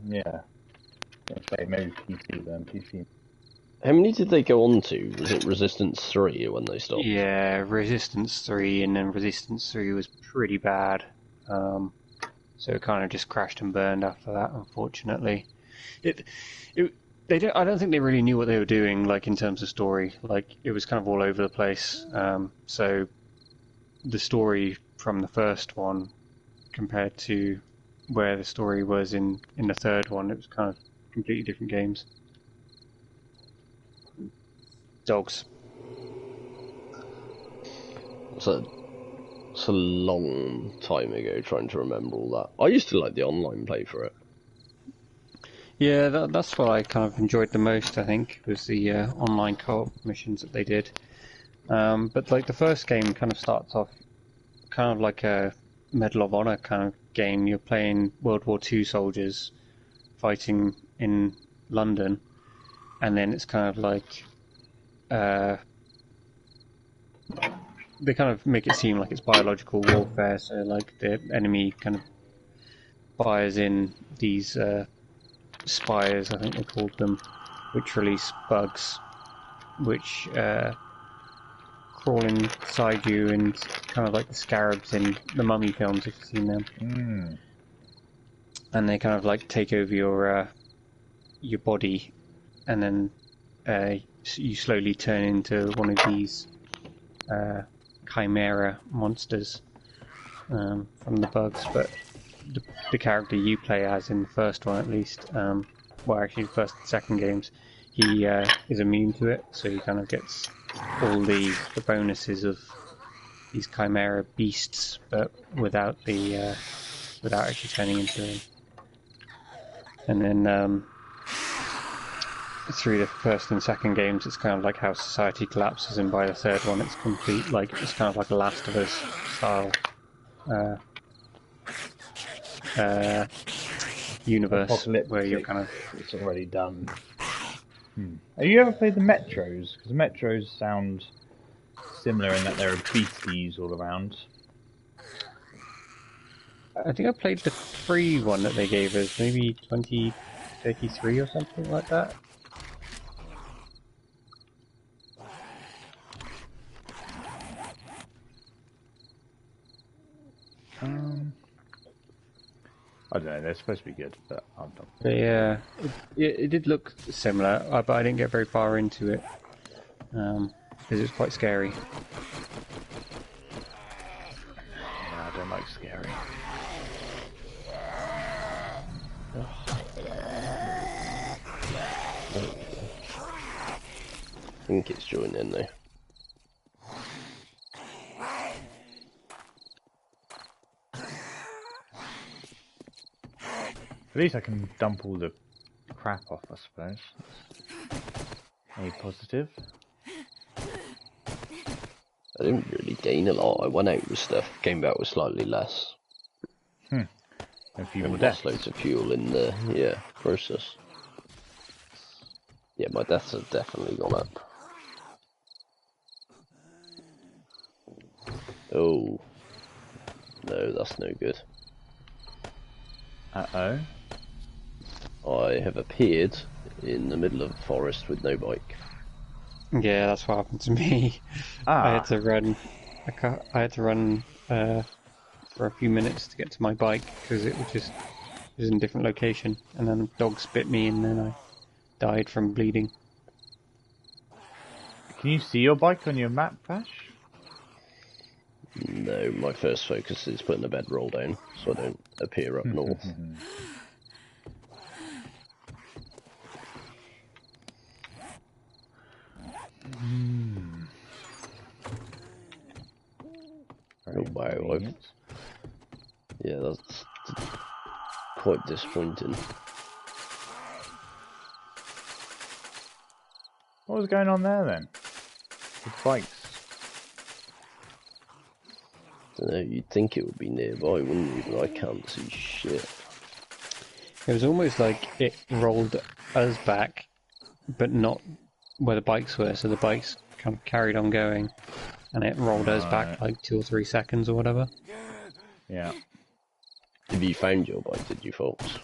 Yeah. Okay, maybe PC then. PC. How many did they go on to? Was it Resistance 3 when they stopped? Yeah, Resistance 3, and then Resistance 3 was pretty bad. So it kind of just crashed and burned after that, unfortunately. I don't think they really knew what they were doing, like in terms of story. Like it was kind of all over the place. So the story from the first one compared to where the story was in the third one, it was kind of completely different games. Dogs. It's a long time ago trying to remember all that. I used to like the online play for it. Yeah, that's what I kind of enjoyed the most, I think, was the online co-op missions that they did. But like the first game kind of starts off kind of like a Medal of Honor kind of game. You're playing World War II soldiers fighting in London, and then it's kind of like they kind of make it seem like it's biological warfare. So like the enemy kind of fires in these spires, I think they called them, which release bugs, which crawl inside you, and kind of like the scarabs in the Mummy films, if you've seen them. Mm. And they kind of like take over your body, and then you slowly turn into one of these chimera monsters from the bugs. But the character you play as in the first one, at least, well, actually the first and second games, he is immune to it, so he kind of gets all the bonuses of these chimera beasts, but without actually turning into them. And then through the first and second games, it's kind of like how society collapses, and by the third one, it's complete. Like it's kind of like a Last of Us style universe where you're kind of. It's already done. Have you ever played the Metros? Because Metros sound similar in that there are beasties all around. I think I played the free one that they gave us, maybe 2033 or something like that. I don't know, they're supposed to be good, but I'm not. But yeah, it did look similar, but I didn't get very far into it, because it was quite scary. Yeah, I don't like scary. I think it's joined in though. At least I can dump all the crap off, I suppose. Any positive? I didn't really gain a lot. I went out with stuff, came back with slightly less. A few more Lost deaths. loads of fuel in the process. Yeah, my deaths have definitely gone up. Oh. No, that's no good. Uh-oh. I have appeared in the middle of the forest with no bike. Yeah, that's what happened to me. I had to run. I had to run for a few minutes to get to my bike because it was in a different location, and then dogs bit me, and then I died from bleeding. Can you see your bike on your map, Bash? No, my first focus is putting the bedroll down so I don't appear up north. Oh wow, yeah, that's quite disappointing. What was going on there then? With bikes? Dunno, you'd think it would be nearby, wouldn't you? But I can't see shit. It was almost like it rolled us back, but not where the bikes were, so the bikes kind of carried on going, and it rolled us back like 2 or 3 seconds or whatever. Yeah. Have you found your bike, did you, folks?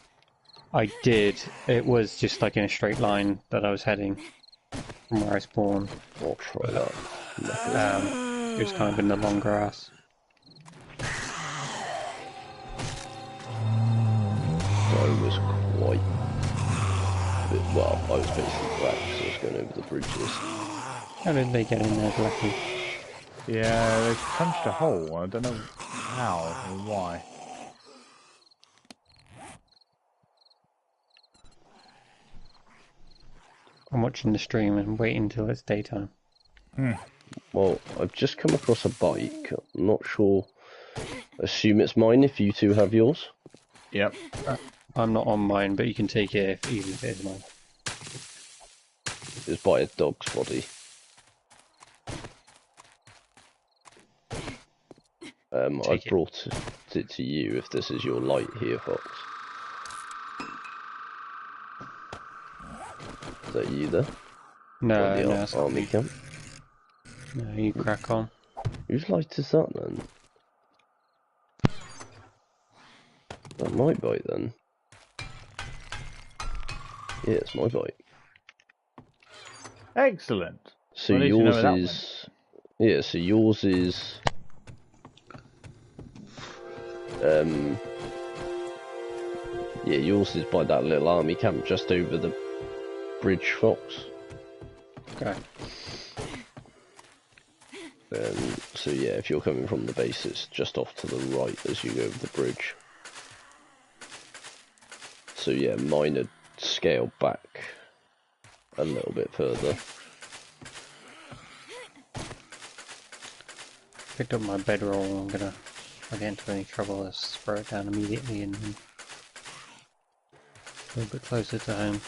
I did. It was just like in a straight line that I was heading from where I spawned. I'll try that. It was kind of in the long grass. I was quite a bit, well, I was basically black, so I was going over the bridges. How did they get in there, Blackie? Yeah, they punched a hole. I don't know how or why. I'm watching the stream and waiting until it's daytime. Well, I've just come across a bike. I'm not sure. Assume it's mine if you two have yours. Yep. I'm not on mine, but you can take it even if it is mine. It's by a dog's body. I brought it to you if this is your light here, Fox. Is that you there? No, the no, it's not army me. camp? No, you crack on. Whose light is that then? That my bike then. Yeah, it's my bike. Excellent. So Well, at least you know yours where that is... Yeah, so yours is... Yeah, yours is by that little army camp just over the bridge, Fox. Okay. So yeah, if you're coming from the base, it's just off to the right as you go over the bridge. So yeah, mine are scaled back a little bit further. Picked up my bedroll. I'm gonna, if I get into any trouble, let's throw it down immediately and then a little bit closer to home.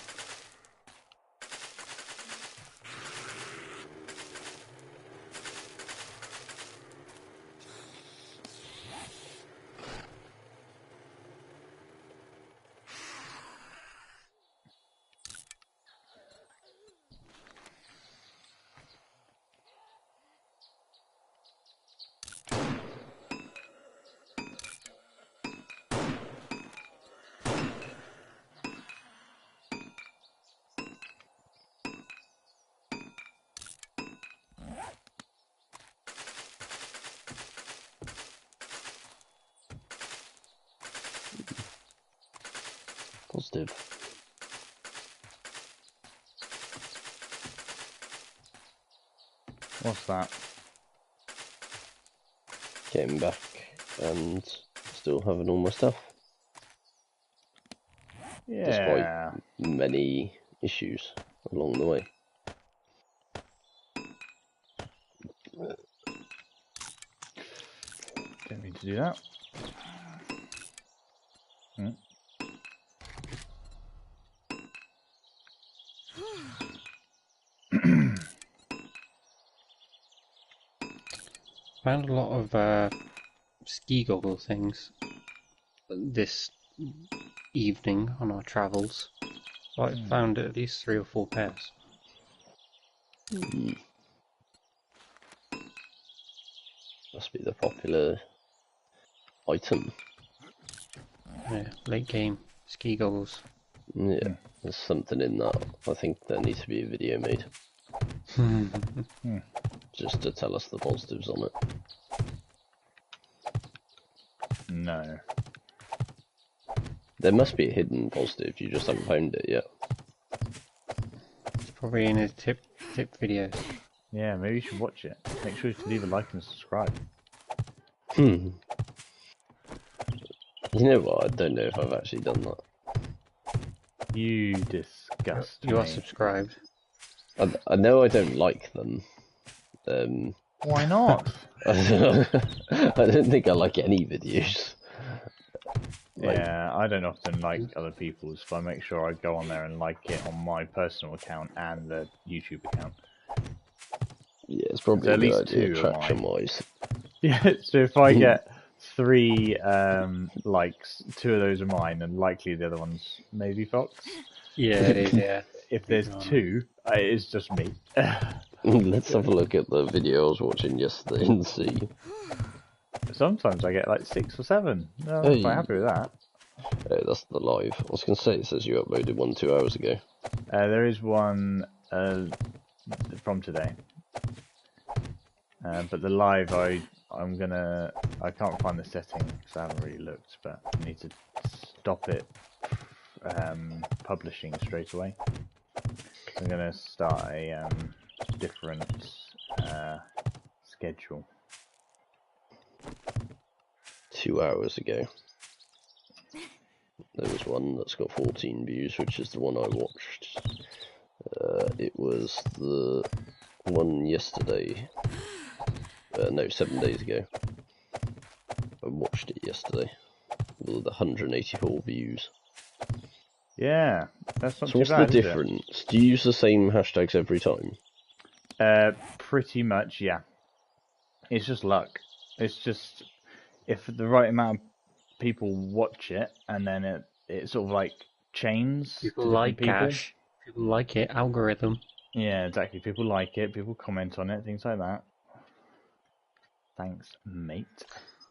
Positive. What's that? Getting back and still having all my stuff. Yeah. Despite many issues along the way. Didn't mean to do that. Found a lot of ski goggle things this evening on our travels. So I found at least 3 or 4 pairs. Must be the popular item. Yeah, late game ski goggles. Yeah, there's something in that. I think there needs to be a video made. Just to tell us the positives on it. No. There must be a hidden positive, you just haven't found it yet. It's probably in his tip videos. Yeah, maybe you should watch it. Make sure to leave a like and subscribe. You know what, I don't know if I've actually done that. You disgust You are me. subscribed. I know I don't like them. Why not? I don't think I like any videos. Yeah, I don't often like other people's, but I make sure I go on there and like it on my personal account and the YouTube account. Yeah, it's probably So a at good least idea, 2 traction-wise. Yeah, so if I get 3 likes, 2 of those are mine, and likely the other one's maybe Fox. Yeah, it is, yeah. If there's 2, it's just me. Let's have a look at the video I was watching yesterday and see. Sometimes I get like 6 or 7. No, I'm quite happy with that. Oh, that's the live. I was going to say, it says you uploaded one 2 hours ago. There is one from today. But the live, I can't find the setting because I haven't really looked, but I need to stop it publishing straight away. So I'm going to start a different schedule. 2 hours ago. There was one that's got 14 views, which is the one I watched. It was the one yesterday. No, 7 days ago. I watched it yesterday. With 184 views. Yeah, that's not So too what's bad, the difference? Do you use the same hashtags every time? Pretty much, yeah. It's just luck. It's just if the right amount of people watch it, and then it sort of like chains People to like different people. cash. People like it. Algorithm. Yeah, exactly. People like it. People comment on it. Things like that. Thanks, mate.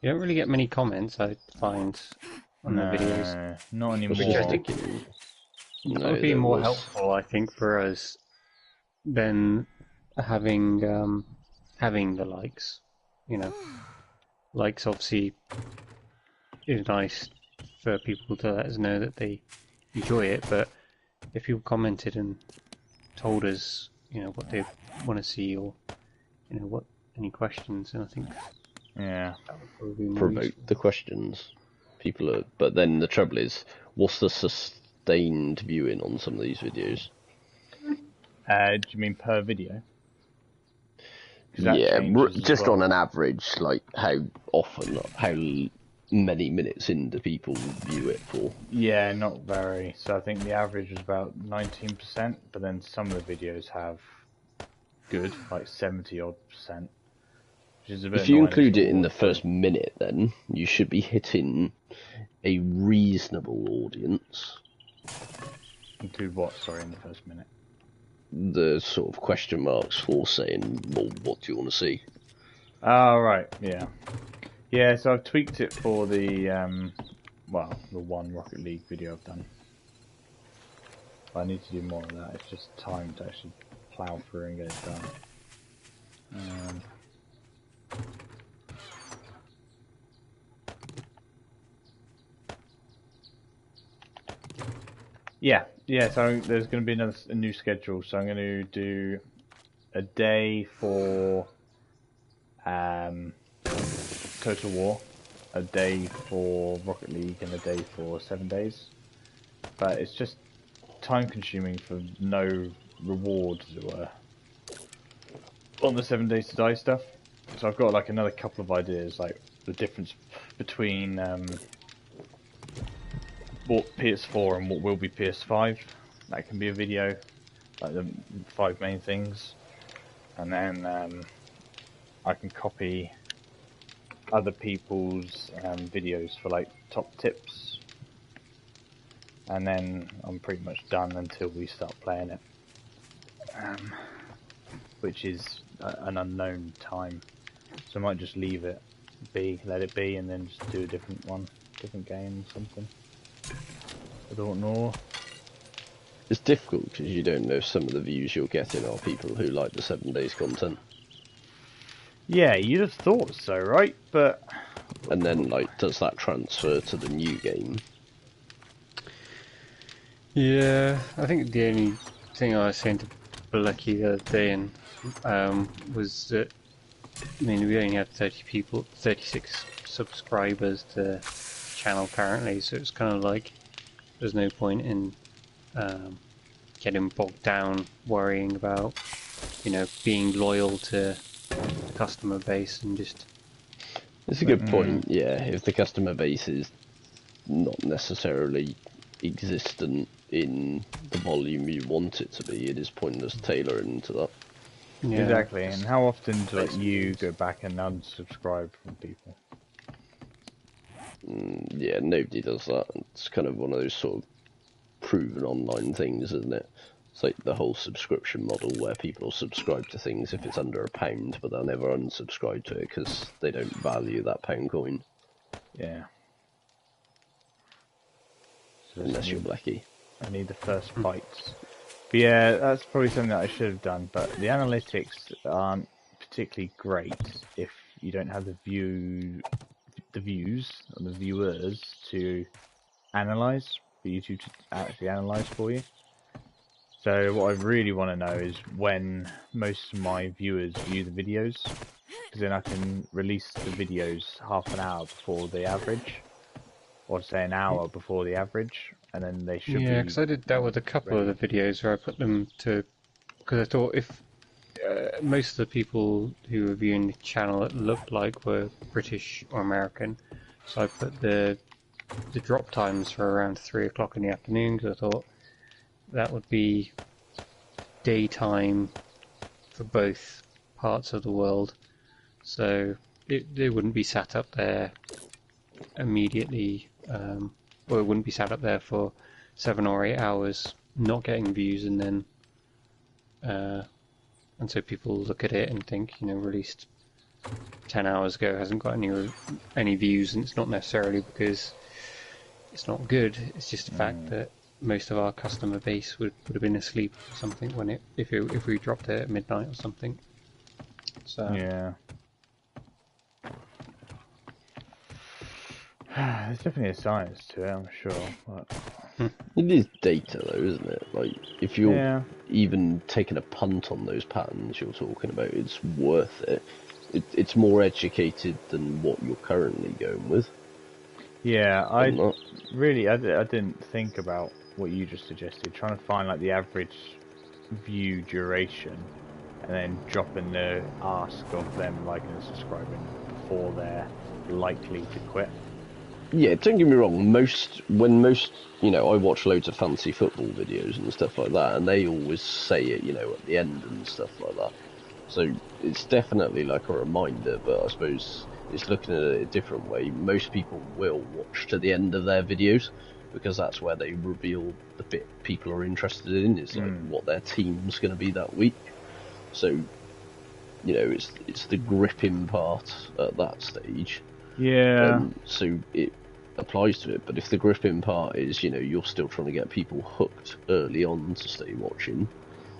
You don't really get many comments, I find, on the videos. Not anymore. Which I think that would be more helpful, I think, for us than having the likes. You know, likes obviously is nice for people to let us know that they enjoy it, but if people commented and told us, you know, what they want to see or, you know, what any questions, and I think Yeah, that would probably be more Provoke useful. the questions. People are, but then the trouble is, what's the sustained viewing on some of these videos? do you mean per video? Yeah, just well. on an average, like how often, how many minutes in do people view it for? Yeah, not very. So I think the average was about 19%, but then some of the videos have good, like 70 odd %. Which is a bit If you annoying include you've it got in more the than first three. minute, then you should be hitting a reasonable audience. Include what, sorry, in the first minute? The sort of question marks for saying, well, what do you want to see? Oh, right, yeah. Yeah, so I've tweaked it for the, the one Rocket League video I've done. But I need to do more of that. It's just time to actually plow through and get it done. Yeah, so there's going to be a new schedule. So I'm going to do a day for Total War, a day for Rocket League, and a day for 7 days. But it's just time consuming for no reward, as it were, on the 7 days to die stuff. So I've got like another couple of ideas, like the difference between what PS4 and what will be PS5. That can be a video, like the 5 main things, and then I can copy other people's videos for like top tips, and then I'm pretty much done until we start playing it, which is an unknown time. So I might just leave it be, let it be, and then just do a different one, different game or something. I don't know. It's difficult because you don't know if some of the views you're getting are people who like the 7 days content. Yeah, you'd have thought so, right? But and then, like, does that transfer to the new game? Yeah, I think the only thing I was saying to Lucky the other day and was that, I mean, we only have 36 subscribers to the channel currently, so it's kind of like there's no point in getting bogged down worrying about, you know, being loyal to the customer base and just... It's a good point, yeah. If the customer base is not necessarily existent in the volume you want it to be, it is pointless tailoring to that. yeah, exactly. And how often do you go back and unsubscribe from people? Yeah, nobody does that. It's kind of one of those sort of proven online things, isn't it? It's like the whole subscription model where people subscribe to things if it's under £1, but they'll never unsubscribe to it because they don't value that pound coin. Yeah. Unless you're Blackie. I need the first bytes. But yeah, that's probably something that I should have done. But the analytics aren't particularly great if you don't have the views and the viewers to analyze, for YouTube to actually analyze for you. So what I really want to know is when most of my viewers view the videos, because then I can release the videos half an hour before the average, or say an hour before the average, and then they should be. Yeah, because I did that with a couple of the videos where I put them to, because I thought if most of the people who were viewing the channel it looked like were British or American, so I put the drop times for around 3 o'clock in the afternoon, because I thought that would be daytime for both parts of the world, so they wouldn't be sat up there immediately, or it wouldn't be sat up there for 7 or 8 hours not getting views, and then and so people look at it and think, released 10 hours ago, hasn't got any views, and it's not necessarily because it's not good, it's just the fact that most of our customer base would have been asleep or something when if we dropped it at midnight or something. So yeah. There's definitely a science to it, I'm sure. But... It is data though, isn't it? Like, if you're even taking a punt on those patterns you're talking about, it's worth it. It's more educated than what you're currently going with. Yeah, I didn't think about what you just suggested, trying to find like the average view duration and then dropping the ask of them liking and subscribing before they're likely to quit. Yeah, don't get me wrong, I watch loads of fantasy football videos and stuff like that, and they always say it, at the end and stuff like that. So it's definitely like a reminder, but I suppose it's looking at it a different way. Most people will watch to the end of their videos, because that's where they reveal the bit people are interested in, is like what their team's going to be that week. So, it's the gripping part at that stage. Yeah. So it applies to it, but if the gripping part is, you're still trying to get people hooked early on to stay watching,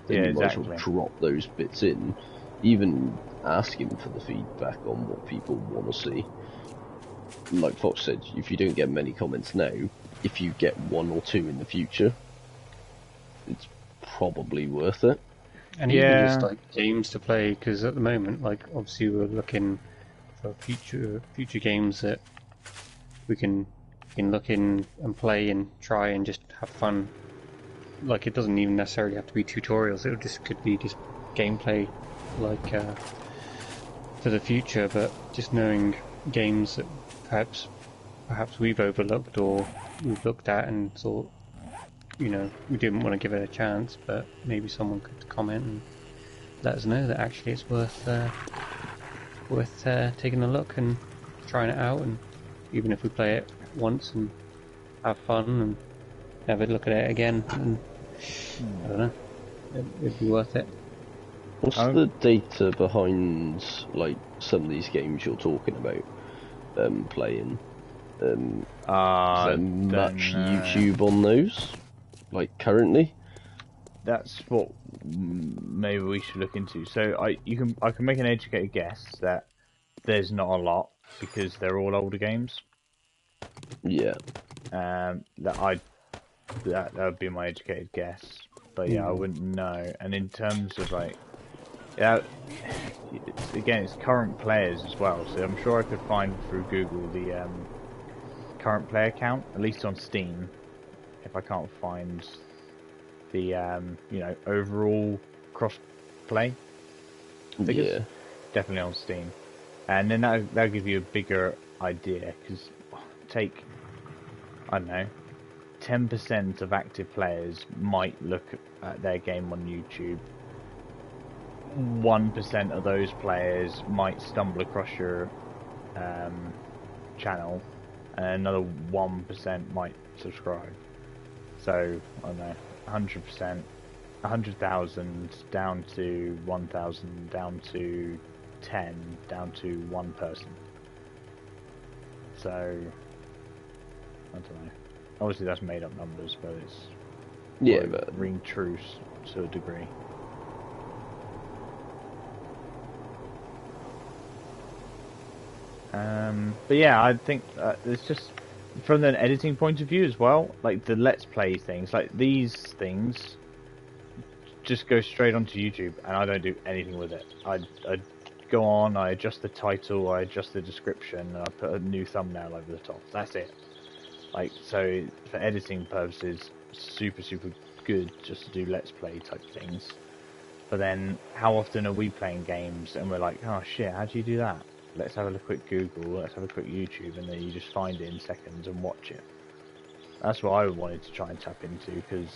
then you might as well drop those bits in, even asking for the feedback on what people want to see. Like Fox said, if you don't get many comments now, if you get 1 or 2 in the future, it's probably worth it. And even just like games to play, because at the moment, like obviously we're looking for future games that we can look in and play and try and just have fun. Like, it doesn't even necessarily have to be tutorials, it could be just gameplay, like for the future, but just knowing games that perhaps we've overlooked or we've looked at and thought, we didn't want to give it a chance, but maybe someone could comment and let us know that actually it's worth taking a look and trying it out, and even if we play it once and have fun and never look at it again, and I don't know, it'd be worth it. What's the data behind like some of these games you're talking about playing? Is there much YouTube on those, like currently? That's what maybe we should look into. So I can make an educated guess that there's not a lot, because they're all older games. Yeah. That would be my educated guess, but yeah, I wouldn't know. And in terms of like, it's current players as well. So I'm sure I could find through Google the current player count, at least on Steam. If I can't find the overall cross play figures, Yeah. definitely on Steam, and then that'll give you a bigger idea. Because take, I don't know, 10% of active players might look at their game on YouTube. 1% of those players might stumble across your channel, and another 1% might subscribe. So, I don't know, 100%, 100,000 down to 1,000, down to 10, down to 1 person. So, I don't know. Obviously, that's made up numbers, but it's Yeah, but ring true to a degree. But yeah, I think it's just from an editing point of view as well. Like the Let's Play things, like these things, just go straight onto YouTube, and I don't do anything with it. I go on, I adjust the title, I adjust the description, and I put a new thumbnail over the top. That's it. Like, so for editing purposes, super good just to do Let's Play type things. But then, how often are we playing games and we're like, oh shit, how do you do that? Let's have a quick Google, let's have a quick YouTube, and then you just find it in seconds and watch it. That's what I wanted to try and tap into, because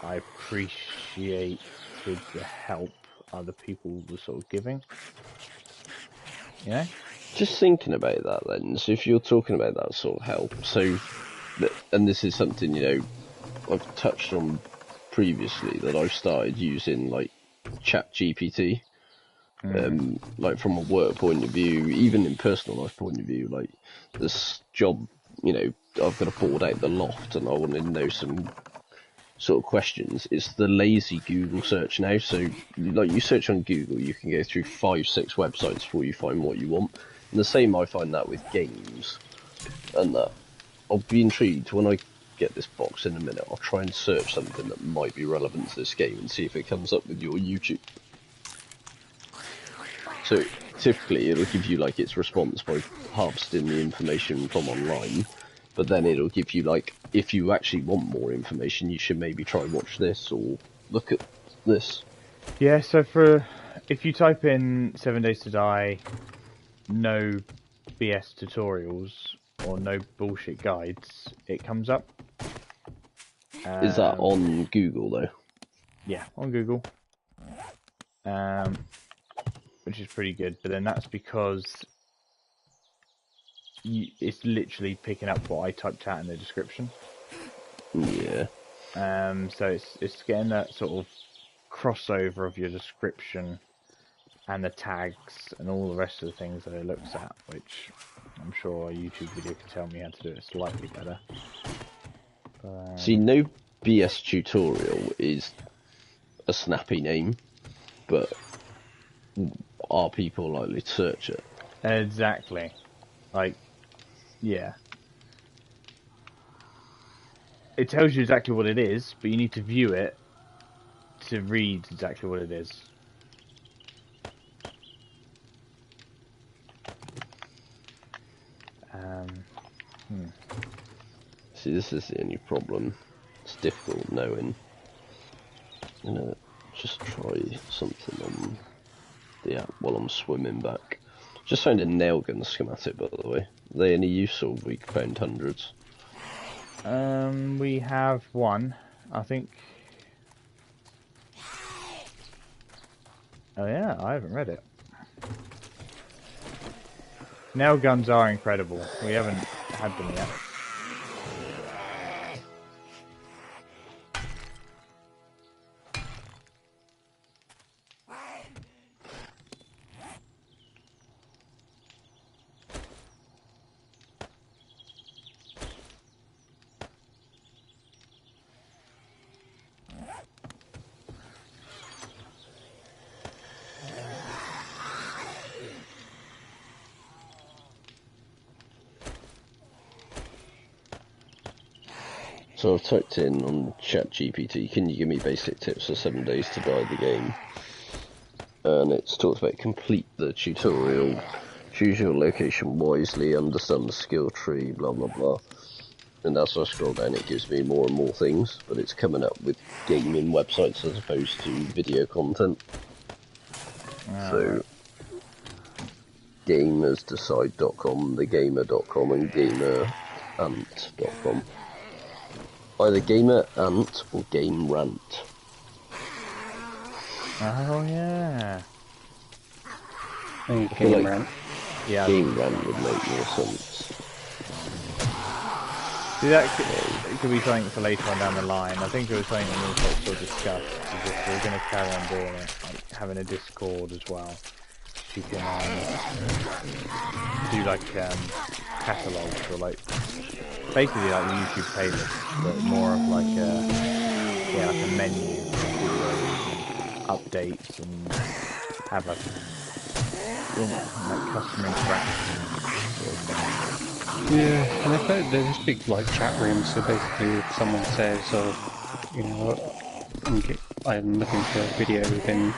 I appreciated the help other people were sort of giving. You know? just thinking about that then, so if you're talking about that sort of help, so, and this is something, you know, I've touched on previously, that I've started using, like, ChatGPT, like from a work point of view, even in personal life point of view, like, this job, you know, I've got to board out the loft and I want to know some sort of questions. It's the lazy Google search now, so, like, you search on Google, you can go through 5-6 websites before you find what you want, and the same I find that with games, and that I'll be intrigued when I get this box in a minute. I'll try and search something that might be relevant to this game and see if it comes up with your YouTube. So typically it'll give you like its response by harvesting the information from online, but then it'll give you like, if you actually want more information, you should maybe try and watch this or look at this. Yeah, so if you type in 7 Days to Die, no BS tutorials, or no bullshit guides, it comes up. Is that on Google though? Yeah, on Google. Which is pretty good, but then that's because it's literally picking up what I typed out in the description. Yeah. So it's getting that sort of crossover of your description and the tags and all the rest of the things that it looks at, which I'm sure a YouTube video can tell me how to do it slightly better. See, no BS tutorial is a snappy name, but are people likely to search it? Exactly. Like, yeah. It tells you exactly what it is, but you need to view it to read exactly what it is. See, this is the only problem. It's difficult knowing. I'm gonna just try something on the app while I'm swimming back. Just found a nail gun schematic, by the way. Are they any use, or we found hundreds? We have one, I think. Oh yeah, I haven't read it. Nail guns are incredible. We haven't had them yet. So I've typed in on ChatGPT, can you give me basic tips for 7 days to die the game? And it's talks about complete the tutorial, choose your location wisely, understand the skill tree, blah blah blah. And as I scroll down, it gives me more and more things, but it's coming up with gaming websites as opposed to video content. So, gamersdecide.com, thegamer.com, and gamerant.com. Either Gamer Ant or Game Rant. Oh yeah. I think Game Rant. Yeah. Game Rant would make more sense. See, that could be something for later on down the line. I think it was something that we'll sort of discuss. Is if we're going to carry on doing it, like having a Discord as well. You can do like catalogs or like basically like the YouTube playlist, but more of like a menu of videos and updates and have like customer interaction sort of thing. Yeah, and I've heard there's this big like chat room. So basically, if someone says, "Oh, you know, I'm looking for a video," then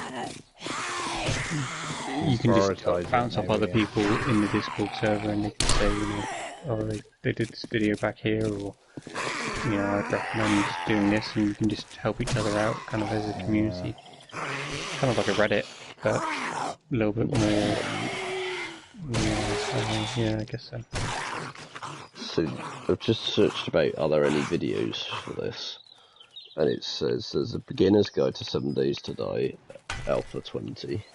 you can just Prioritise bounce it, off maybe, other yeah. people in the Discord server, and they can say, you know, "Oh, they did this video back here," or you know, "I'd recommend doing this," and you can just help each other out, kind of as a community, kind of like a Reddit, but a little bit more. Yeah, I guess so. So I've just searched about are there any videos for this, and it says there's a beginner's guide to 7 Days to Die, Alpha 20.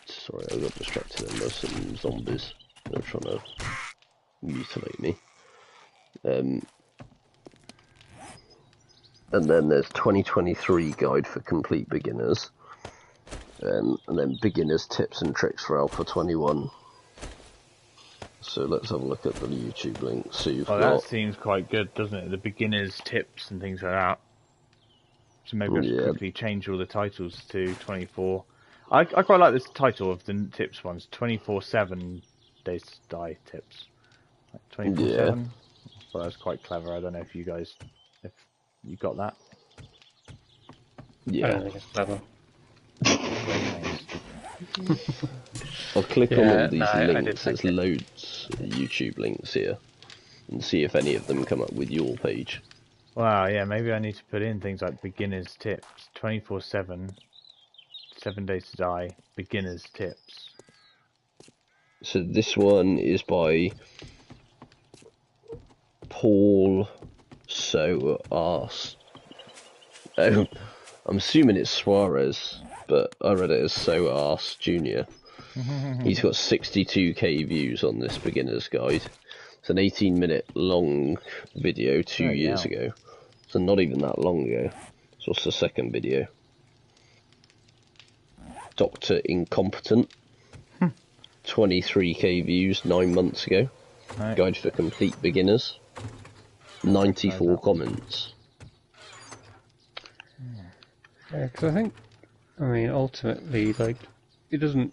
Sorry, I got distracted then by some zombies. They're trying to mutilate me. And then there's 2023 guide for complete beginners. And then beginners tips and tricks for Alpha 21. So let's have a look at the YouTube link. So you've got... that seems quite good, doesn't it? The beginners tips and things like that. So maybe I should quickly change all the titles to 24. I quite like this title of the tips ones, 24/7 Days to Die tips. Like 24/7. Well, that's quite clever. I don't know if you got that. Yeah. I don't think it's clever. I'll click on all these links. There's loads of YouTube links here, and see if any of them come up with your page. Wow, yeah, maybe I need to put in things like beginners tips, 24/7, 7 Days to Die, beginners tips. So this one is by Paul Soares. Oh, I'm assuming it's Suarez, but I read it as Soares Jr. He's got 62k views on this beginner's guide. It's an 18-minute long video 2 years ago. So not even that long ago. So what's the second video? Dr. Incompetent. 23k views 9 months ago. Right. Guide for complete beginners. 94 comments. Yeah, because I mean, ultimately, like, we don't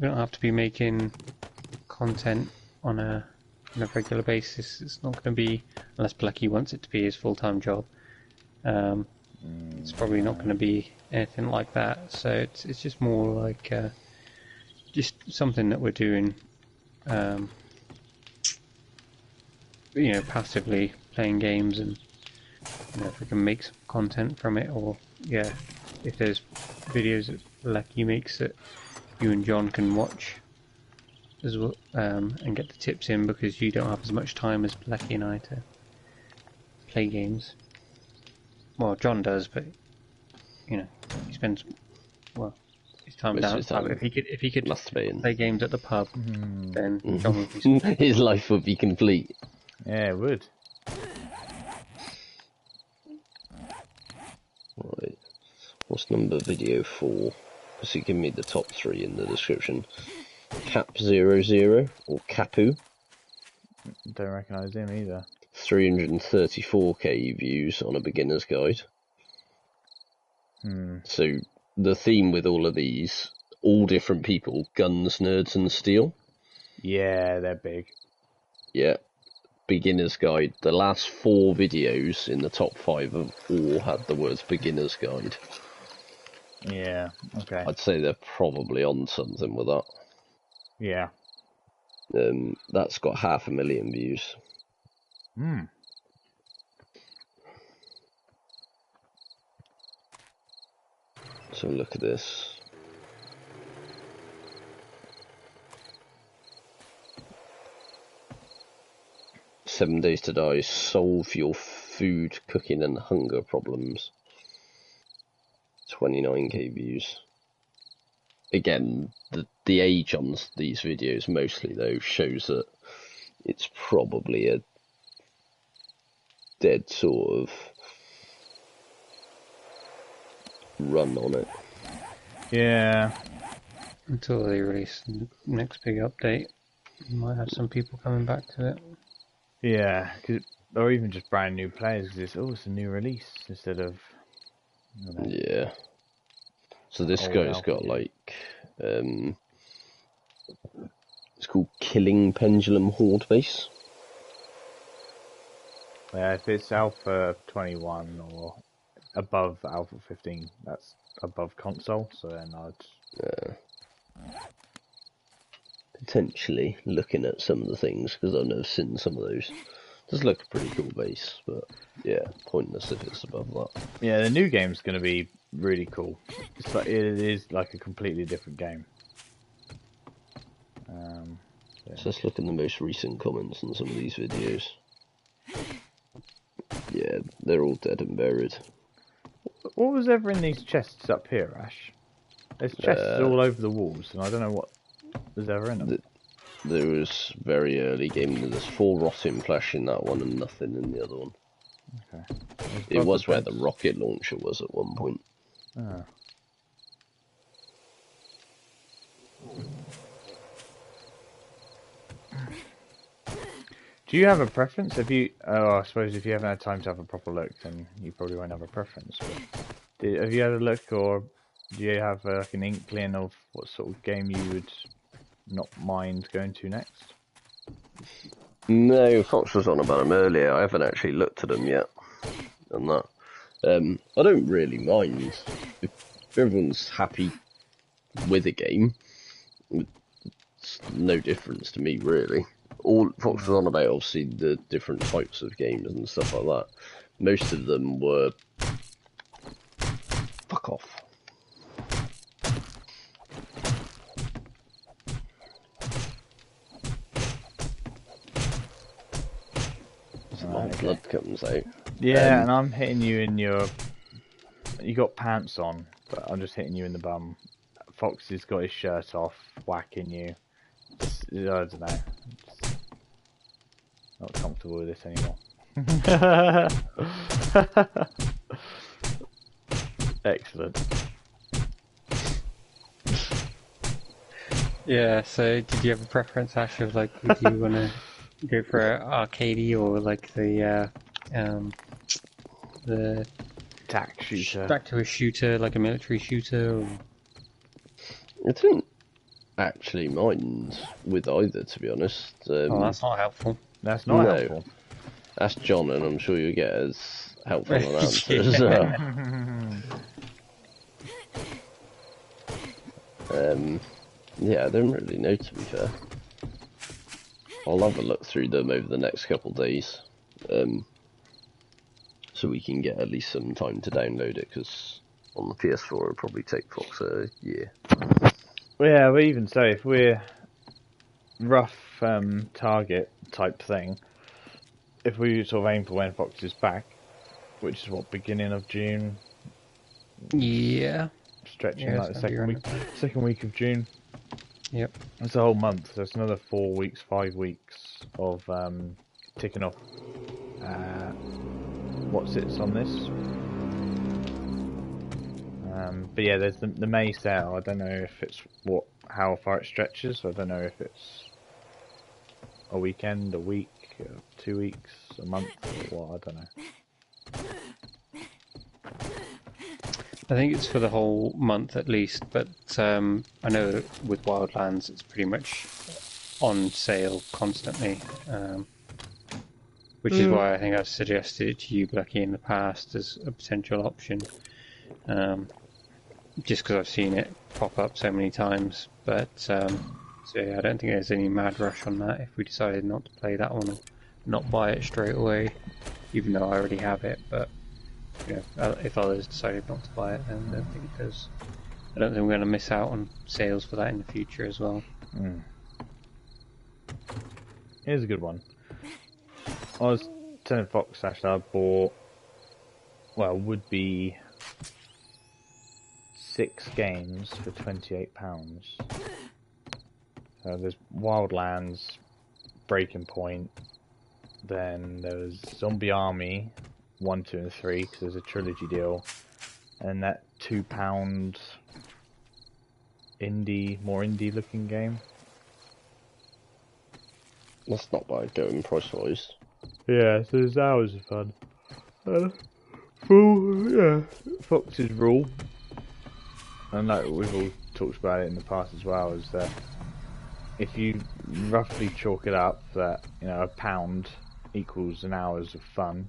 have to be making content on a regular basis. It's not going to be, unless Blecky wants it to be his full-time job. It's probably not going to be anything like that. So it's just more like just something that we're doing, you know, passively playing games, and you know, if we can make some content from it, or if there's videos that Blecky makes that you and John can watch as well, and get the tips in, because you don't have as much time as Blecky and I to play games. Well, John does, but you know, he spends his time down at the pub. If he could play games at the pub, then John would be his life would be complete. Yeah, it would. Right. What's number video 4? Because he gave me the top 3 in the description. Cap00 or Capu. Don't recognise him either. 334k views on a beginner's guide. So the theme with all of these, all different people, guns, nerds and steel. Yeah, they're big. Yeah. Beginner's guide. The last 4 videos in the top 5 have all had the words beginner's guide. Yeah, okay. I'd say they're probably on something with that. Yeah. That's got 500,000 views. So look at this. "7 Days to Die, solve your food, cooking and hunger problems." 29k views. Again, the age on these videos mostly though shows that it's probably a dead sort of run on it. Yeah. until they release the next big update. You might have some people coming back to it. Yeah, or even just brand new players, because it's a new release instead of, you know, Yeah. So this old guy's alpha got game. like, it's called Killing Pendulum Horde Base. Yeah, if it's Alpha 21 or above Alpha 15, that's above console, so then I'd... Potentially looking at some of the things, because I've never seen some of those. Does look a pretty cool base, but yeah, pointless if it's above that. Yeah, the new game's going to be really cool. It is like a completely different game. Yeah. So let's look at the most recent comments on some of these videos. Yeah, they're all dead and buried. What was ever in these chests up here, Ash? There's chests all over the walls, and I don't know what was ever in them. There was very early game. There's 4 rotting flesh in that one and nothing in the other one. Okay. It was where the rocket launcher was at one point. Oh. Do you have a preference? I suppose if you haven't had time to have a proper look, then you probably won't have a preference. But have you had a look, or do you have like an inkling of what sort of game you would not mind going to next? No, Fox was on about them earlier. I haven't actually looked at them yet. On that, I don't really mind if everyone's happy with a game. It's no difference to me, really. All Fox was on about, obviously, the different types of games and stuff like that. Most of them were fuck off. My blood comes out. Yeah, and I'm hitting you in your... You got pants on, but I'm just hitting you in the bum. Fox has got his shirt off, whacking you. I don't know. Just not comfortable with this anymore. Excellent. Yeah, so did you have a preference, Ash, of like, would you want to go for arcadey or like the Tac shooter. back to a shooter, like a military shooter? Or... I didn't actually mind with either, to be honest. Oh, that's not helpful. That's not helpful. Ask John, and I'm sure you'll get as helpful an answer as well. Yeah, I don't really know, to be fair. I'll have a look through them over the next couple of days, so we can get at least some time to download it, because on the PS4 it'll probably take Fox a year. Yeah, but even so, if we're rough target type thing, if we sort of aim for when Fox is back, which is what, beginning of June? Yeah. Stretching like the second week of June. Yep. It's a whole month, so it's another 4 weeks, 5 weeks of ticking off what sits on this. But yeah, there's the May sale. I don't know if it's how far it stretches. I don't know if it's a weekend, a week, 2 weeks, a month, or what. I don't know. I think it's for the whole month at least, but I know with Wildlands it's pretty much on sale constantly, which is why I think I've suggested it to you, Blackie, in the past as a potential option, just because I've seen it pop up so many times. But so yeah, I don't think there's any mad rush on that if we decided not to play that one or not buy it straight away, even though I already have it. But you know, if others decided not to buy it, then I don't think we're going to miss out on sales for that in the future as well. Here's a good one. I was telling Fox actually I bought, would be 6 games for £28. There's Wildlands, Breaking Point, then there was Zombie Army 1, 2 and 3 because there's a trilogy deal, and that £2 more indie looking game. That's not bad going price-wise. Yeah, so there's hours of fun. Yeah, Fox's rule, and like we've all talked about it in the past as well, is that if you roughly chalk it up that, you know, £1 equals an hours of fun,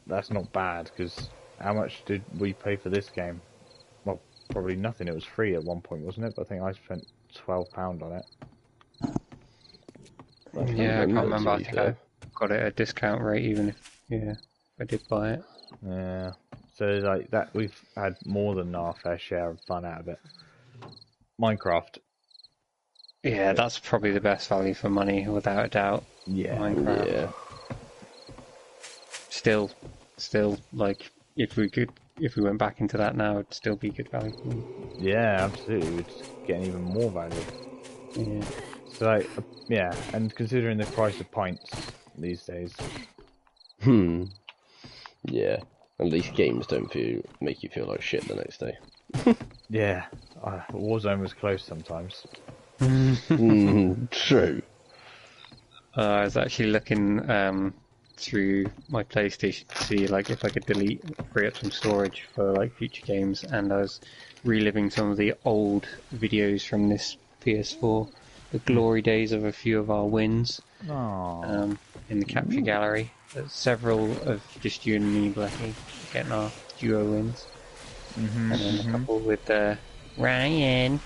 that's not bad, because how much did we pay for this game? Well, probably nothing. It was free at one point, wasn't it? But I think I spent £12 on it. Yeah, I can't remember. I think I got it at a discount rate, even if I did buy it. Yeah. So like that, we've had more than our fair share of fun out of it. Minecraft. Yeah, that's probably the best value for money, without a doubt. Yeah. Minecraft. Yeah. Still, like if we went back into that now, it'd still be good value for money. Yeah, absolutely. We're just getting even more value. Yeah. So like, yeah, and considering the price of pints these days. Yeah. At least games don't make you feel like shit the next day. Yeah. Warzone was close sometimes. True. I was actually looking through my PlayStation to see like if I could free up some storage for like future games, and I was reliving some of the old videos from this PS4, the glory days of a few of our wins. In the capture gallery. There's several of just you and me, Blackie, getting our duo wins. And then a couple with Ryan.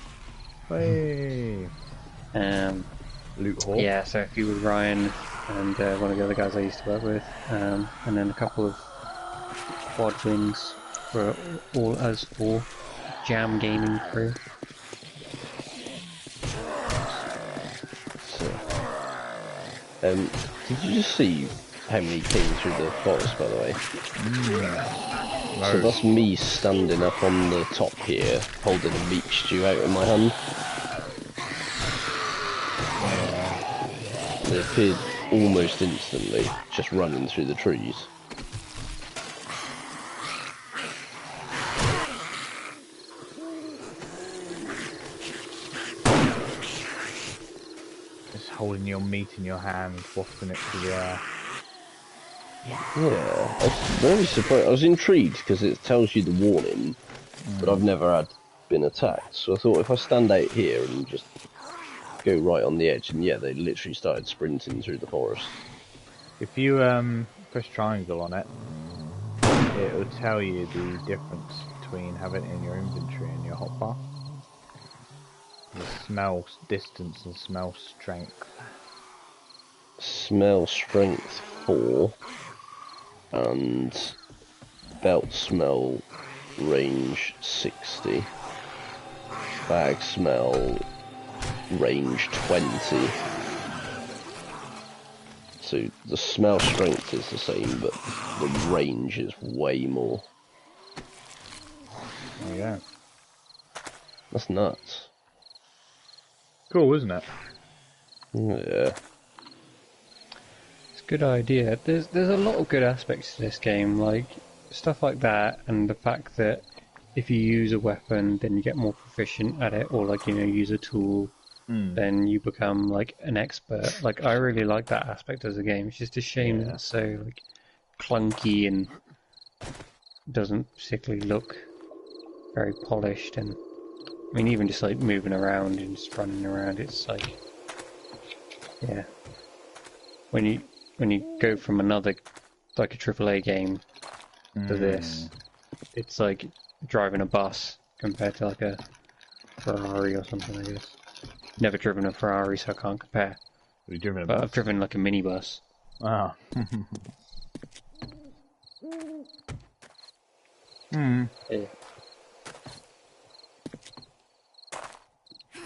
Hey. Loot Hall. Yeah, so a few with Ryan and one of the other guys I used to work with. And then a couple of quad wins for all us four. JJAM.Gaming crew. Did you just see how many came through the forest, by the way? So that's me standing up on the top here, holding a meat stew out in my hand. They appeared almost instantly, just running through the trees. Just holding your meat in your hand, wafting it through the air. Yeah, I was very surprised. I was intrigued because it tells you the warning, but I've never been attacked. So I thought if I stand out here and just go right on the edge, and yeah, they literally started sprinting through the forest. If you press triangle on it, it will tell you the difference between having it in your inventory and your hotbar. The smell distance and smell strength. Smell strength 4 and belt smell range 60. Bag smell range 20. So the smell strength is the same, but the range is way more. There you go. That's nuts. Cool, isn't it? Yeah. It's a good idea. There's a lot of good aspects to this game, like stuff like that, and the fact that if you use a weapon, then you get more proficient at it, or like, you know, use a tool, then you become like an expert. Like, I really like that aspect of the game. It's just a shame that it's so like clunky and doesn't particularly look very polished. And I mean, even just like moving around and just running around, it's like, yeah. When you go from another, like a AAA game to this, it's like driving a bus compared to like a Ferrari or something, I guess. Never driven a Ferrari, so I can't compare. Have you driven a But bus? I've driven like a minibus. Ah. Yeah.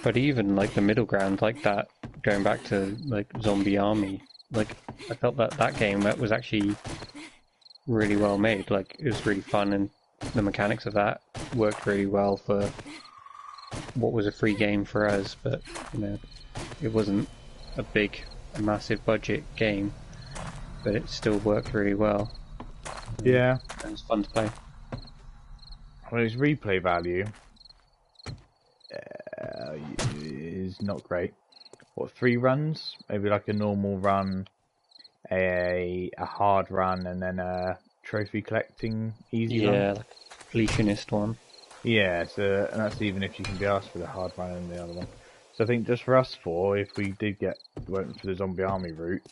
But even like the middle ground, like that, going back to like Zombie Army, like I felt that game that was actually really well made. Like, it was really fun, and the mechanics of that worked really well for what was a free game for us. But you know, it wasn't a massive budget game, but it still worked really well. Yeah. It was fun to play. Well, its replay value is not great. 3 runs? Maybe like a normal run, a hard run, and then a trophy collecting easy run. Yeah, like a completionist one. Yeah, so and that's even if you can be asked for the hard run and the other one. So I think just for us 4, if we went for the zombie army route,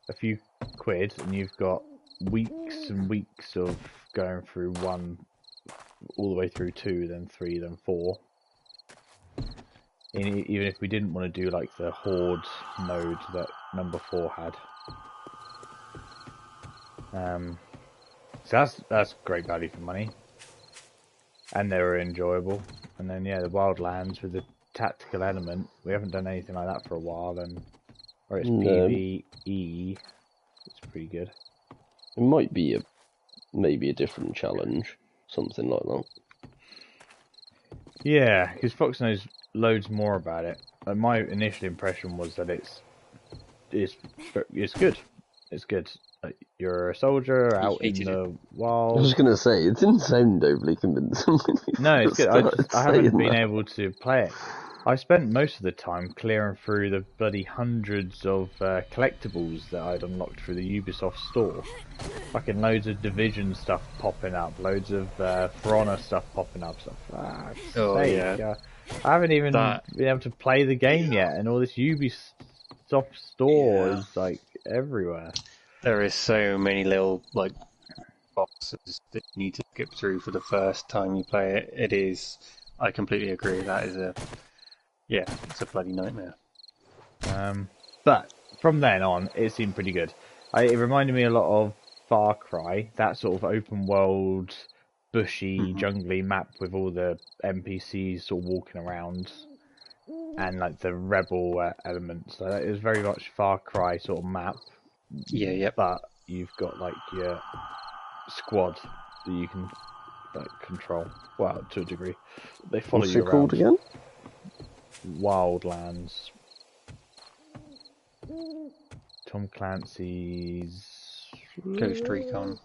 a few quid, and you've got weeks and weeks of going through 1 all the way through 2, then 3, then 4. Even if we didn't want to do like the horde mode that number 4 had. So that's great value for money, and they were enjoyable. And then the Wildlands with the tactical element, we haven't done anything like that for a while, and or it's PvE, it's pretty good. It might be maybe a different challenge, something like that. Yeah, because Fox knows loads more about it. My initial impression was that it's good. It's good. Like, you're a soldier out in the wild. I was going to say, it didn't sound overly convincing. No, it's good. I haven't been able to play it. I spent most of the time clearing through the bloody hundreds of collectibles that I'd unlocked through the Ubisoft store. Fucking loads of Division stuff popping up, loads of For Honor stuff popping up. Yeah. I haven't even been able to play the game yet, and all this Ubisoft store is like everywhere. There is so many little like boxes that you need to skip through for the first time you play it. It is. I completely agree. That is it's a bloody nightmare. But from then on, it seemed pretty good. It reminded me a lot of Far Cry, that sort of open world, bushy, jungly map with all the NPCs sort of walking around, and like the rebel elements. So it was very much Far Cry sort of map. Yeah. But you've got like your squad that you can like control. Well, to a degree, they follow you around. What's it called again? Wildlands. Tom Clancy's Ghost Recon.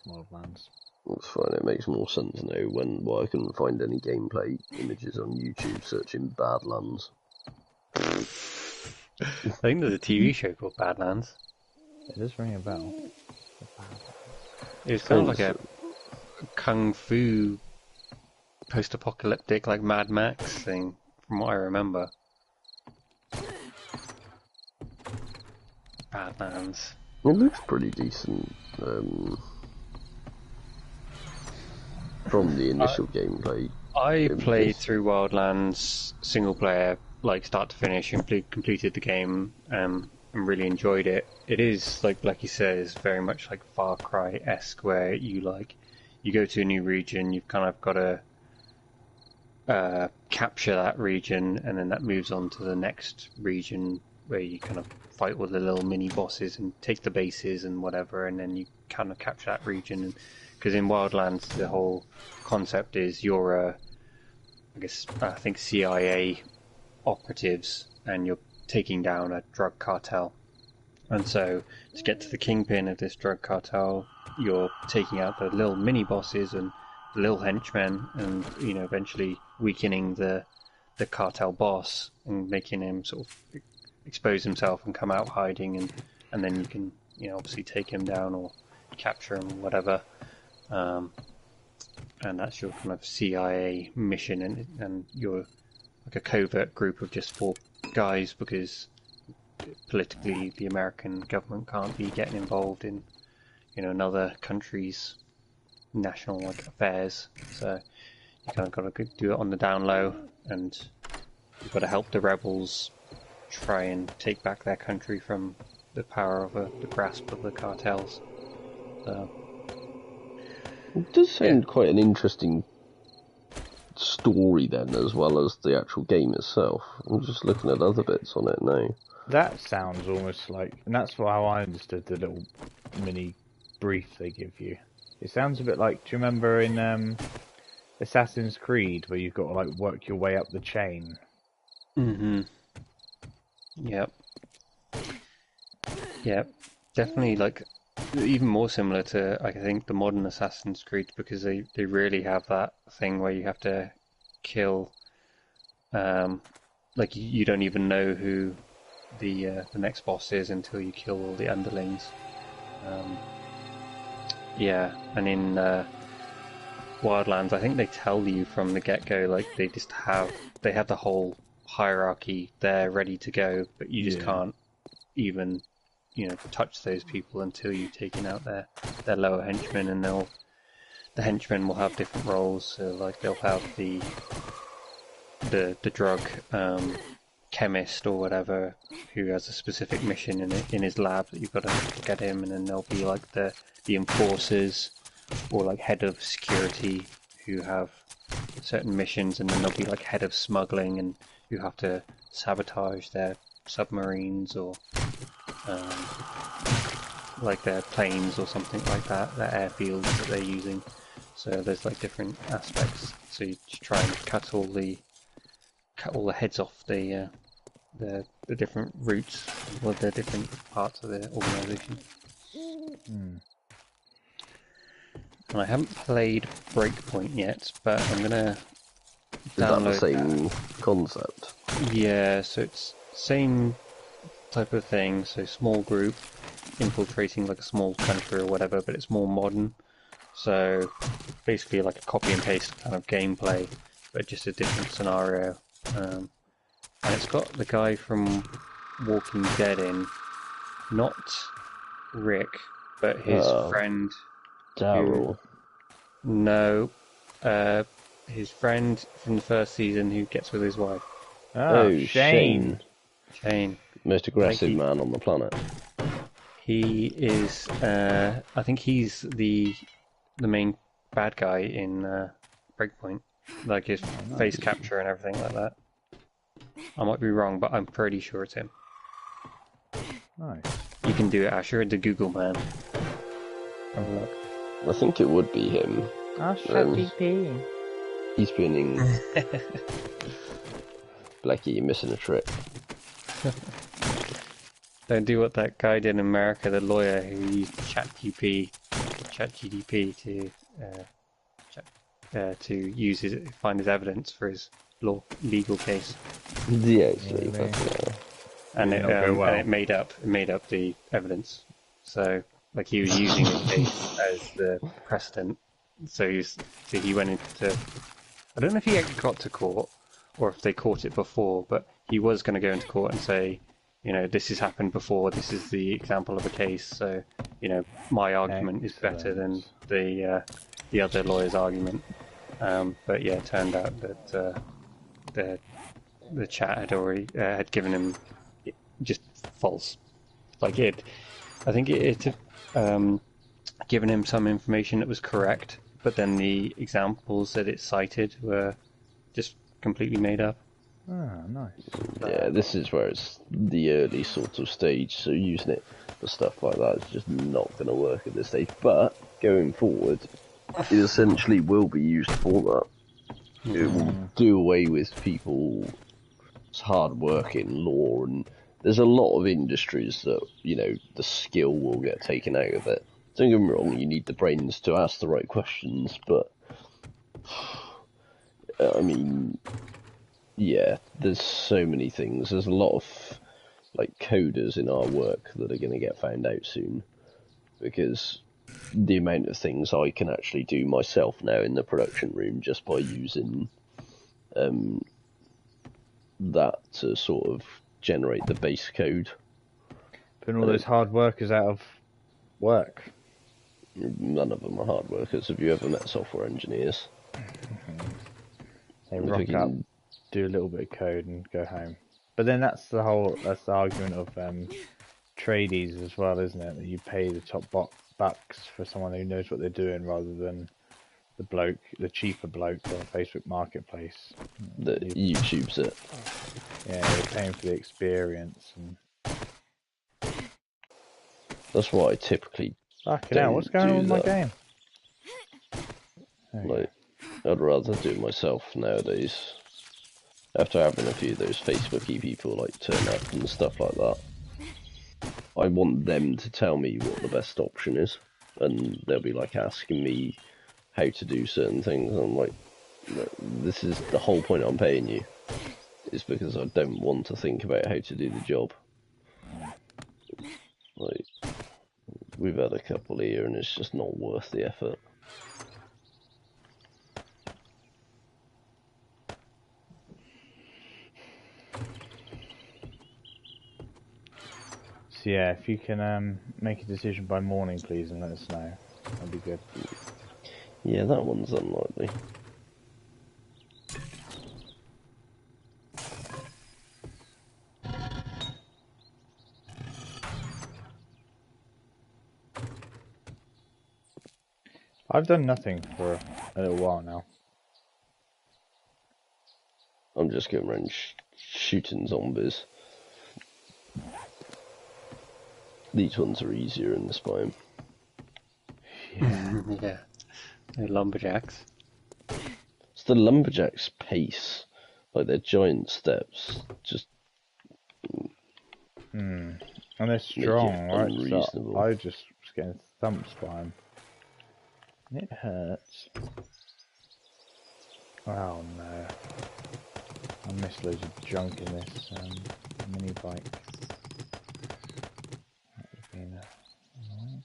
Wildlands. That's fine, it makes more sense now why I couldn't find any gameplay images on YouTube searching Badlands. I think there's a TV show called Badlands. It does ring a bell. It was kind of like a kung fu post-apocalyptic, like Mad Max thing, from what I remember. Badlands. It looks pretty decent from the initial gameplay. I played through Wildlands single player, like start to finish, and completed the game and really enjoyed it. It is, like you said, is very much like Far Cry-esque, where you go to a new region, you've kind of got to capture that region, and then that moves on to the next region where you kind of fight all the little mini bosses and take the bases and whatever, and then you kind of capture that region. Because in Wildlands, the whole concept is you're I think CIA operatives, and you're taking down a drug cartel. And so to get to the kingpin of this drug cartel, you're taking out the little mini bosses and the little henchmen, and eventually weakening the cartel boss and making him sort of expose himself and come out hiding, and then you can obviously take him down or capture him, whatever. And that's your kind of CIA mission, and you're like a covert group of just 4 guys, because politically the American government can't be getting involved in another country's national affairs, so you kind of got to do it on the down low, and you've got to help the rebels try and take back their country from the power of the grasp of the cartels. It does sound quite an interesting story then, as well as the actual game itself. I'm just looking at other bits on it now. That sounds almost like, and that's how I understood the little mini brief they give you. It sounds a bit like, do you remember in Assassin's Creed where you've got to work your way up the chain? Yep. Definitely even more similar to, I think, the modern Assassin's Creed, because they really have that thing where you have to kill like you don't even know who the next boss is until you kill all the underlings. Yeah, and in Wildlands, I think they tell you from the get-go, like they have the whole hierarchy there ready to go, but you just can't even, touch those people until you've taken out their lower henchmen, and the henchmen will have different roles. So like they'll have the drug chemist or whatever who has a specific mission in his lab that you've got to get him, and then there'll be like the enforcers or like head of security who have certain missions, and then there'll be like head of smuggling and who have to sabotage their submarines or like their planes or something like that, their airfields that they're using. So there's like different aspects. So you try and cut all the heads off the different routes with the different parts of the organisation. And I haven't played Breakpoint yet, but I'm gonna download. Is that the same concept? Yeah, so it's same type of thing. So small group infiltrating like a small country or whatever, but it's more modern. So basically like a copy and paste kind of gameplay, but just a different scenario. And it's got the guy from Walking Dead in, not Rick, but his friend. Daryl. No, his friend from the first season who gets with his wife. Oh, Shane. Shane. Most aggressive man on the planet. He is, I think he's the main bad guy in Breakpoint. Like his face capture and everything like that. I might be wrong, but I'm pretty sure it's him. Nice. You can do it, Asher, the Google man. Have a look. I think it would be him. He's spinning. Blackie, you're missing a trick. Don't do what that guy did in America, the lawyer who used ChatGPT to use find his evidence for his legal case. Yeah, actually, and it made up the evidence. So like he was using his case as the precedent. So he went into. I don't know if he got to court or if they caught it before, but he was going to go into court and say, this has happened before. This is the example of a case. So, my argument is better than the other lawyer's argument. But yeah, it turned out that the chat had already had given him just false. Like I think it given him some information that was correct, but then the examples that it cited were just completely made up. Ah, nice. Yeah, this is where it's the early sort of stage, so using it for stuff like that is just not going to work at this stage. But going forward, it essentially will be used for that. It will do away with people's hard work in law, and there's a lot of industries that, the skill will get taken out of it. Don't get me wrong, you need the brains to ask the right questions, but I mean, yeah, there's so many things. There's a lot of coders in our work that are going to get found out soon, because the amount of things I can actually do myself now in the production room just by using that to sort of generate the base code. Putting all those hard workers out of work. None of them are hard workers. Have you ever met software engineers? They rock up, do a little bit of code and go home. But then that's the argument of tradies as well, isn't it? That you pay the top bucks for someone who knows what they're doing rather than the cheaper bloke on Facebook Marketplace. That YouTube's it. Yeah, you're paying for the experience. And that's why I typically fucking hell, what's going on with my game? I'd rather do it myself nowadays. After having a few of those Facebooky people turn up and stuff like that, I want them to tell me what the best option is, and they'll be asking me how to do certain things. And I'm like, this is the whole point I'm paying you, is because I don't want to think about how to do the job. Like, we've had a couple here and it's just not worth the effort. So yeah, if you can make a decision by morning, please, and let us know. That'd be good. Yeah, that one's unlikely. I've done nothing for a little while now. I'm just going around shooting zombies. These ones are easier in this biome. Yeah. Yeah. They're lumberjacks. It's the lumberjacks' pace. Like, their giant steps. Just And they're strong, right? unreasonable. So I just was getting thumps by them. It hurts. Oh no. I missed loads of junk in this mini bike. That would have been annoying.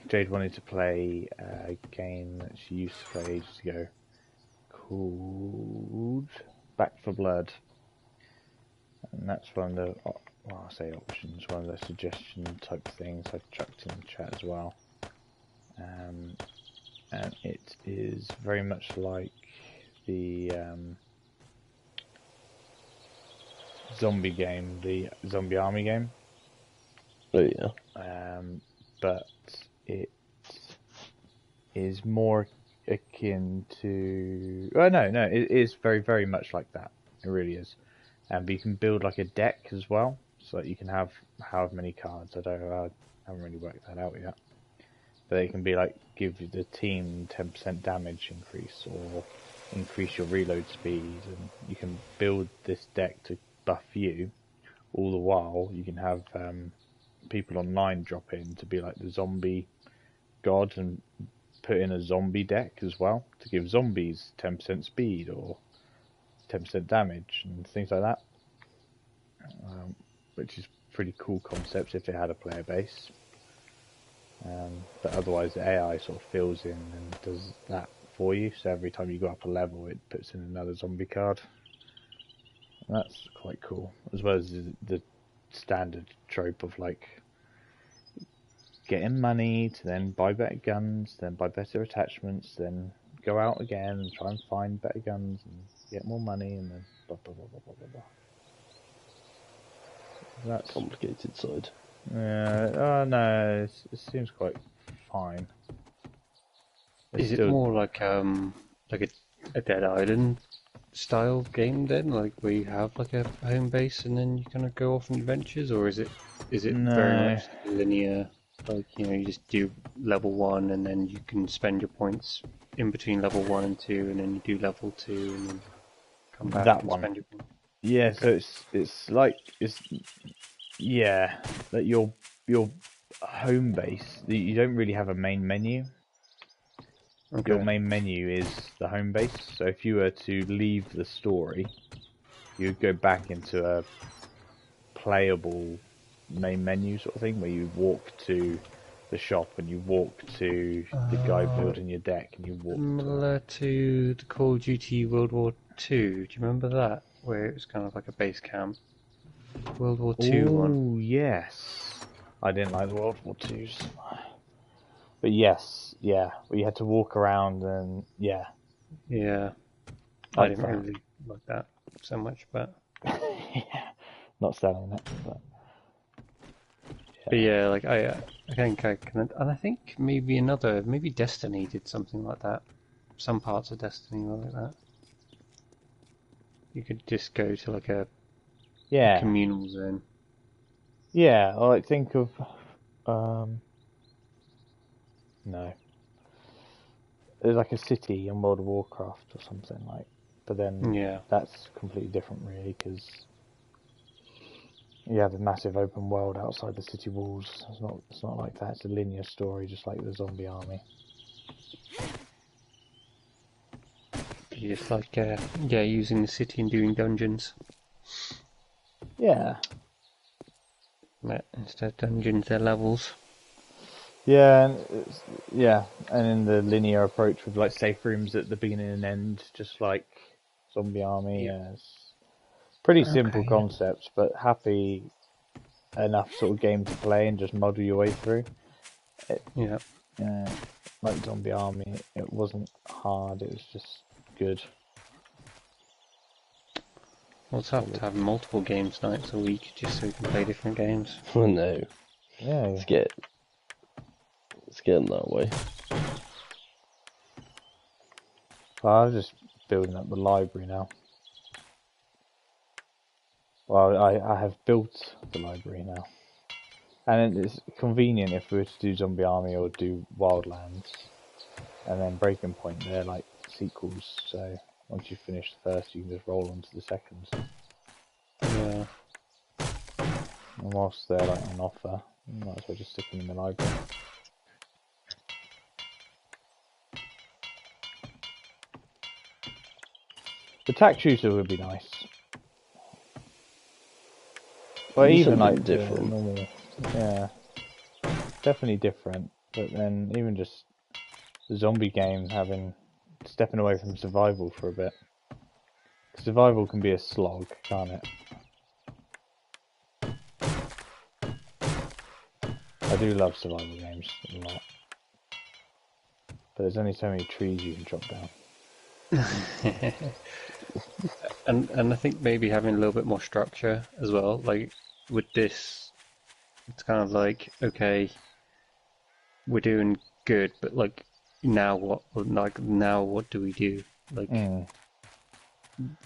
Jade wanted to play a game that she used to play ages ago called Back for Blood. And that's one of the, well, I say options, one of the suggestion type things I chucked in the chat as well. And it is very much like the zombie game, the Zombie Army game. Oh yeah. But it is more akin to... Oh, no, it is very, very much like that. It really is. But you can build like a deck as well, so that you can have however many cards. I haven't really worked that out yet. But they can be like, give the team 10% damage increase, or increase your reload speed, and you can build this deck to buff you. All the while, you can have people online drop in to be like the zombie god and put in a zombie deck as well to give zombies 10% speed or 10% damage and things like that, which is pretty cool concepts if it had a player base. But otherwise the AI sort of fills in and does that for you, so every time you go up a level it puts in another zombie card. And that's quite cool, as well as the standard trope of like getting money to then buy better guns, then buy better attachments, then go out again and try and find better guns and get more money, and then blah blah blah blah blah blah blah. That's Complicated side. No, it seems quite fine. Is it more like a Dead Island style game then, like where you have like a home base and then you kind of go off on adventures, or is it very much linear? Like, you know, you just do level 1 and then you can spend your points in between level 1 and 2, and then you do level 2 and then come back that and one. spend your points. Yeah, okay. So it's like that your home base. You don't really have a main menu. Okay. Your main menu is the home base. So if you were to leave the story, you'd go back into a playable main menu sort of thing, where you walk to the shop and you walk to the guy building your deck, and you walk similar to the Call of Duty World War II. Do you remember that, where it was kind of like a base camp? World War II one. Oh yes, I didn't like the World War IIs, but yes, yeah, we had to walk around and yeah. I didn't really like that so much, but yeah, not selling it, but. But yeah, like I think I can, and I think maybe Destiny did something like that. Some parts of Destiny were like that. You could just go to like a communal zone. Yeah, or like think of no, there's like a city in World of Warcraft or something like but then that's completely different, really, because you have a massive open world outside the city walls. It's not like that. It's a linear story, just like the Zombie Army. It's like using the city and doing dungeons. Yeah. Instead of dungeons, they're levels. Yeah, and in the linear approach with like safe rooms at the beginning and end, just like Zombie Army. Yeah. It's pretty simple concepts, but happy enough sort of game to play and just muddle your way through. Yeah, like Zombie Army, it wasn't hard. It was just good. Well, it's tough to have multiple games nights a week just so you can play different games. I know. Yeah. It's getting that way. Well, I'm just building up the library now. Well, I have built the library now. And it's convenient if we were to do Zombie Army or do Wildlands. And then Breaking Point, they're like sequels, so once you finish the first, you can just roll on to the second. Yeah. And whilst they're like on offer, you might as well just stick them in the library. The tack shooter would be nice. But even like different. Normal, yeah, definitely different. But then even just the zombie game stepping away from survival for a bit. Survival can be a slog, can't it? I do love survival games a lot. But there's only so many trees you can chop down. and I think maybe having a little bit more structure as well. Like with this, it's kind of like, okay, we're doing good, but like now what? Like now what do we do? Like, well,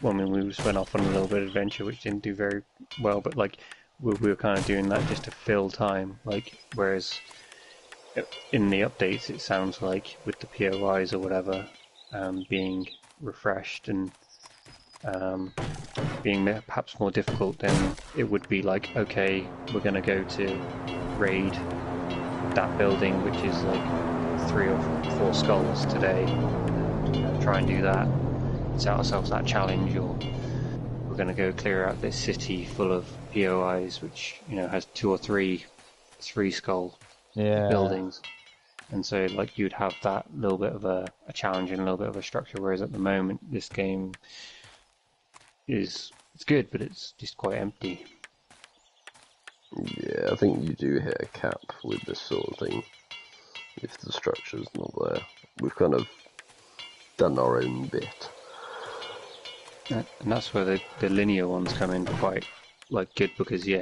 I mean, we just went off on a little bit of adventure, which didn't do very well, but like we were kind of doing that just to fill time. Like whereas in the updates, it sounds like with the POIs or whatever being refreshed and being perhaps more difficult, then it would be like, okay, we're going to go to raid that building, which is like 3 or 4 skulls today. Try and do that, set ourselves that challenge, or we're going to go clear out this city full of POIs, which has 2 or 3 skull buildings. And so, like, you'd have that little bit of a challenge and a little bit of a structure, whereas at the moment, this game it's good, but it's just quite empty. Yeah, I think you do hit a cap with this sort of thing if the structure's not there. We've kind of done our own bit. And that's where the linear ones come in quite like good, because you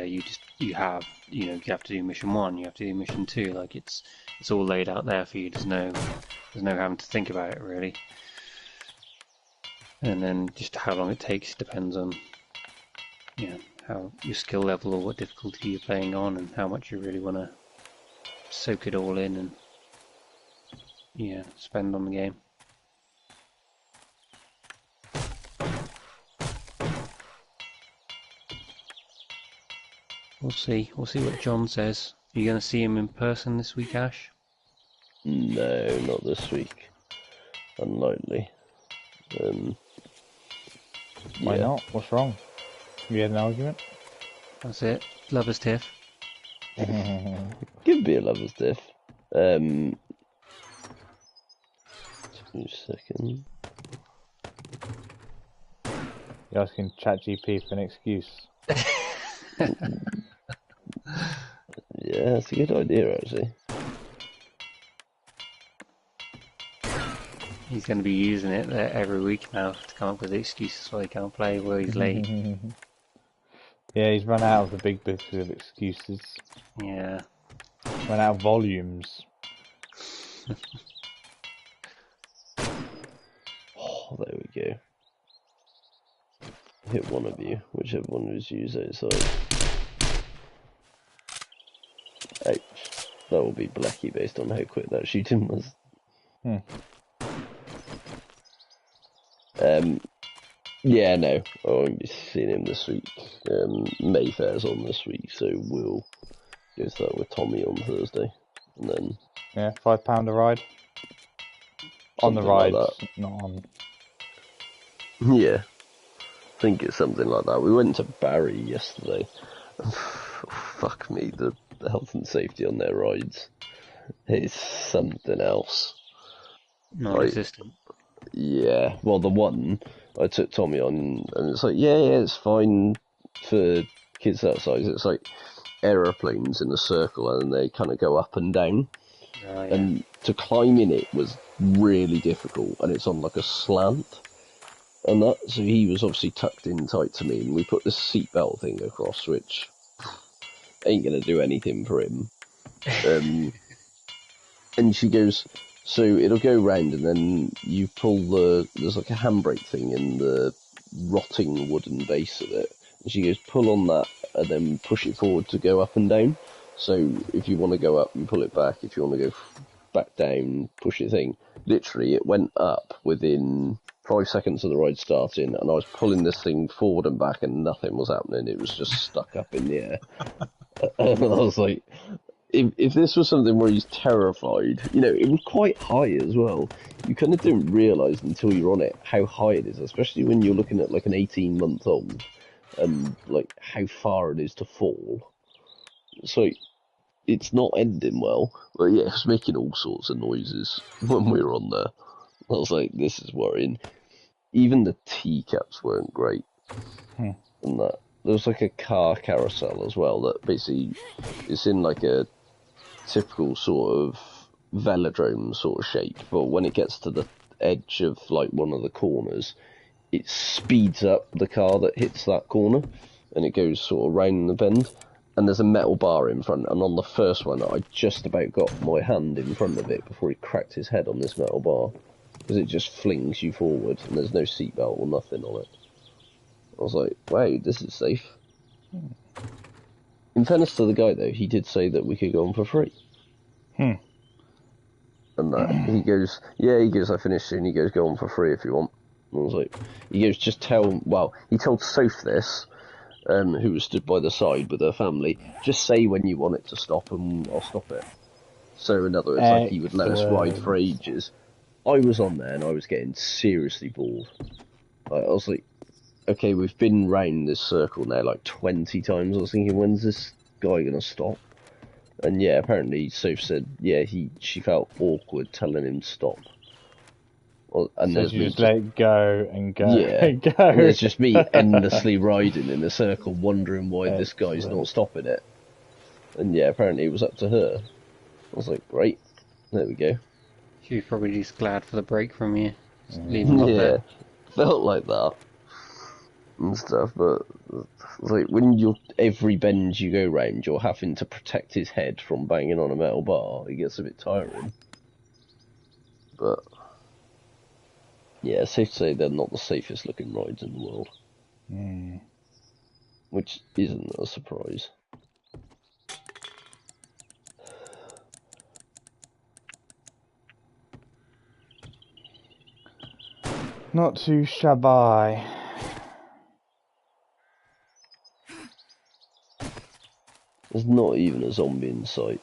have to do mission 1, you have to do mission 2, like it's all laid out there for you. There's no having to think about it really. And then just how long it takes depends on how your skill level or what difficulty you're playing on, and how much you really want to soak it all in and spend on the game. We'll see what John says. Are you going to see him in person this week, Ash? No, not this week. Unlikely. Why not? What's wrong? We had an argument? That's it. Lover's tiff. Could be a lover's diff. 2 seconds. You're asking ChatGPT for an excuse. Yeah, that's a good idea actually. He's going to be using it every week now to come up with excuses why he can't play, where he's late. Yeah, he's run out of the big bits of excuses. Yeah. Run out of volumes. Oh, there we go. Hit one of you, whichever one was used outside. Ouch. That will be Blackie based on how quick that shooting was. Yeah, no, I won't be seeing him this week. Mayfair's on this week, so we'll go to that with Tommy on Thursday, and then Yeah, £5 a ride. On the something like rides, that. not on. Yeah, I think it's something like that. We went to Barry yesterday. Fuck me, the health and safety on their rides is something else. Non-existent. Yeah, well, the one I took Tommy on, and it's like, yeah, it's fine for kids that size. It's like aeroplanes in a circle, and they kind of go up and down. Oh, yeah. And to climb in it was really difficult, and it's on like a slant. And that, so he was obviously tucked in tight to me, and we put this seatbelt thing across, which ain't gonna do anything for him. And she goes, so it'll go round, and then you pull there's like a handbrake thing in the rotting wooden base of it. And she goes, pull on that, and then push it forward to go up and down. So if you want to go up, you pull it back. If you want to go back down, push your thing. Literally, it went up within 5 seconds of the ride starting, and I was pulling this thing forward and back, and nothing was happening. It was just stuck up in the air. And I was like, if this was something where he's terrified, you know, it was quite high as well. You kind of don't realise until you're on it how high it is, especially when you're looking at like an 18-month-old and like how far it is to fall. So it's not ending well. But yeah, it was making all sorts of noises when we were on there. I was like, this is worrying. Even the teacups weren't great. And that there was like a car carousel as well that basically it's in like a typical sort of velodrome sort of shape, but when it gets to the edge of like one of the corners, it speeds up the car that hits that corner, and it goes sort of round the bend. And there's a metal bar in front, and on the first one, I just about got my hand in front of it before he cracked his head on this metal bar, because it just flings you forward, and there's no seatbelt or nothing on it. I was like, wow, this is safe. In fairness to the guy, though, he did say that we could go on for free. And that, he goes, I finished soon. He goes, go on for free if you want. And I was like, he goes, just tell, well, he told Soph this, who was stood by the side with her family, just say when you want it to stop and I'll stop it. So in other words, like, he would let us ride for ages. I was on there and I was getting seriously bored. I was like, okay, we've been round this circle now like 20 times. I was thinking, when's this guy going to stop? And yeah, apparently Soph said, yeah, she felt awkward telling him to stop. Well, and So there's you me just let it go and go and go. and there's just me endlessly riding in a circle, wondering why this guy's not stopping it. And yeah, apparently it was up to her. I was like, great, there we go. She was probably just glad for the break from you. Just leave him up Yeah, there. felt like that and stuff, but like when you're every bend you go round, you're having to protect his head from banging on a metal bar. It gets a bit tiring. But yeah, it's safe to say they're not the safest looking rides in the world. Which isn't a surprise. Not too shabby. There's not even a zombie in sight.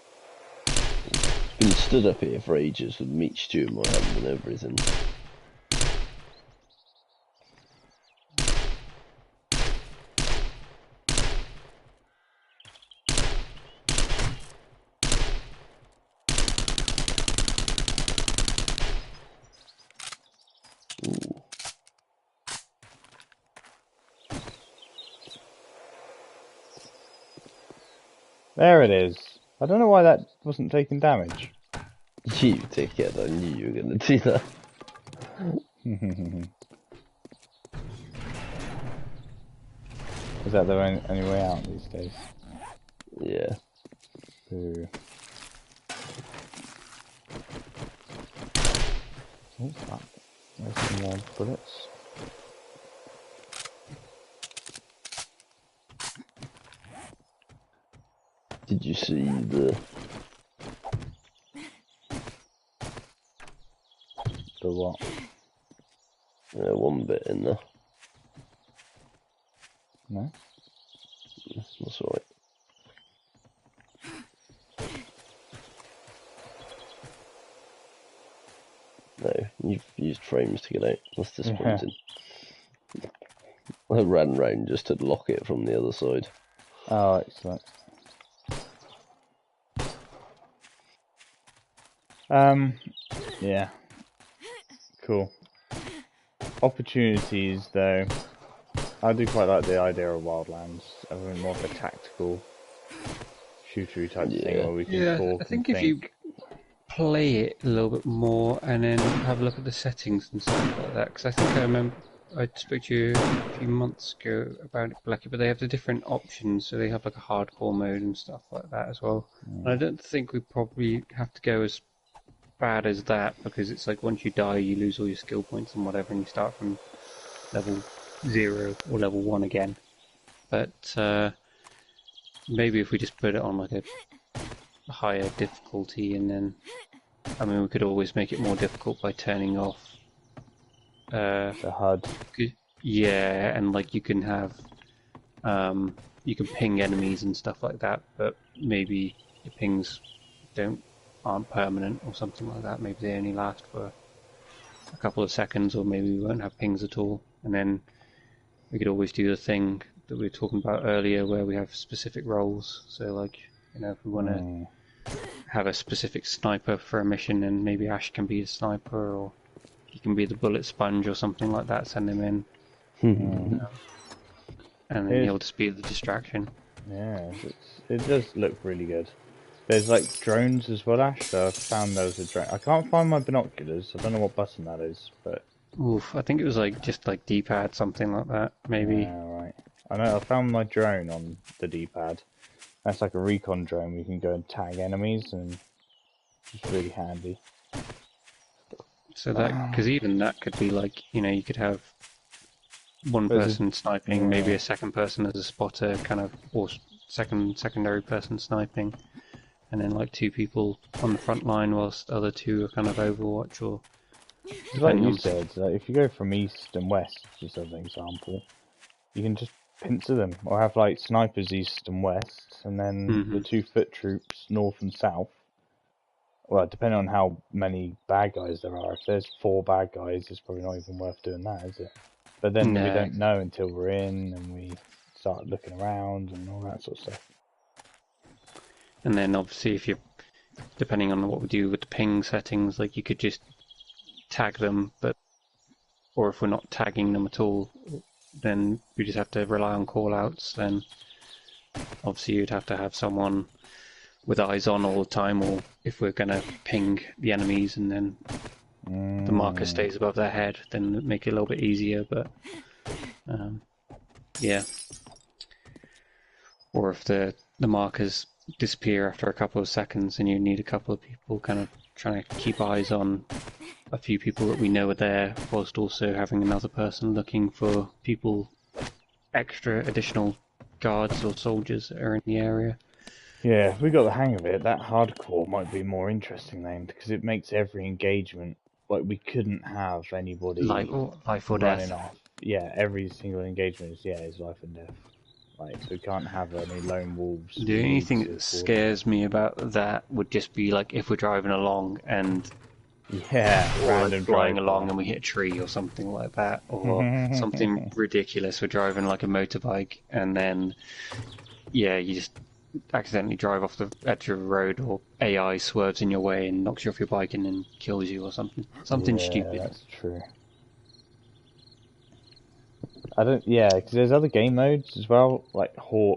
Been stood up here for ages with meat stew in my hand and everything. Ooh. There it is. I don't know why that wasn't taking damage. You dickhead, I knew you were going to do that. Is that the only way out these days? Yeah. Ooh. What's that? There's some more bullets. Did you see the The what? one bit in there? No? That's alright. No, you've used frames to get out. That's disappointing. I ran round just to lock it from the other side. Oh, excellent. Yeah. Cool. Opportunities, though. I do quite like the idea of Wildlands. I mean, more of a tactical shootery type thing where we can talk I think and if you play it a little bit more and then have a look at the settings and stuff like that, because I think I remember I spoke to you a few months ago about it, Blackie, but they have the different options, so they have like a hardcore mode and stuff like that as well. And I don't think we probably have to go as bad as that, because it's like once you die you lose all your skill points and whatever, and you start from level 0 or level 1 again. But maybe if we just put it on like a higher difficulty, and then I mean we could always make it more difficult by turning off the HUD. Yeah, and like you can have you can ping enemies and stuff like that, but maybe the pings aren't permanent or something like that. Maybe they only last for a couple of seconds, or maybe we won't have pings at all. And then we could always do the thing that we were talking about earlier, where we have specific roles. So like, you know, if we want to have a specific sniper for a mission, and maybe Ash can be a sniper, or he can be the bullet sponge or something like that, send him in. And then he'll just be the distraction. Yeah, it does look really good. There's like drones as well, Ash, so I found there was a drone. I can't find my binoculars, I don't know what button that is, but... Oof, I think it was like just like D-pad, something like that, maybe. Yeah, right. I know, I found my drone on the D-pad. That's like a recon drone, we can go and tag enemies, and it's really handy. So that, because even that could be like, you know, you could have one person sniping, maybe a second person as a spotter, kind of, or secondary person sniping, and then like 2 people on the front line whilst the other 2 are kind of Overwatch, or like you said, like if you go from east and west, just as an example, you can just pincer them, or have like snipers east and west, and then the 2 foot troops north and south. Well, depending on how many bad guys there are. If there's 4 bad guys, it's probably not even worth doing that, is it? But then we don't know until we're in and we start looking around and all that sort of stuff. And then obviously if you're, depending on what we do with the ping settings, like you could just tag them, or if we're not tagging them at all, then we just have to rely on call-outs. Then obviously you'd have to have someone with eyes on all the time, or if we're going to ping the enemies and then the marker stays above their head, then it'd make it a little bit easier, but yeah. Or if the markers disappear after a couple of seconds and you need a couple of people kind of trying to keep eyes on a few people that we know are there, whilst also having another person looking for people, additional guards or soldiers that are in the area. Yeah, if we got the hang of it, that hardcore might be more interesting then, because it makes every engagement, like we couldn't have anybody life or running death. off. Yeah, every single engagement is life and death. Like, so we can't have any lone wolves. The only thing that scares me about that would just be like if we're driving along and random flying along and we hit a tree or something like that, or something ridiculous. We're driving like a motorbike and then you just accidentally drive off the edge of a road, or AI swerves in your way and knocks you off your bike and then kills you or something stupid. That's true. Because there's other game modes as well, like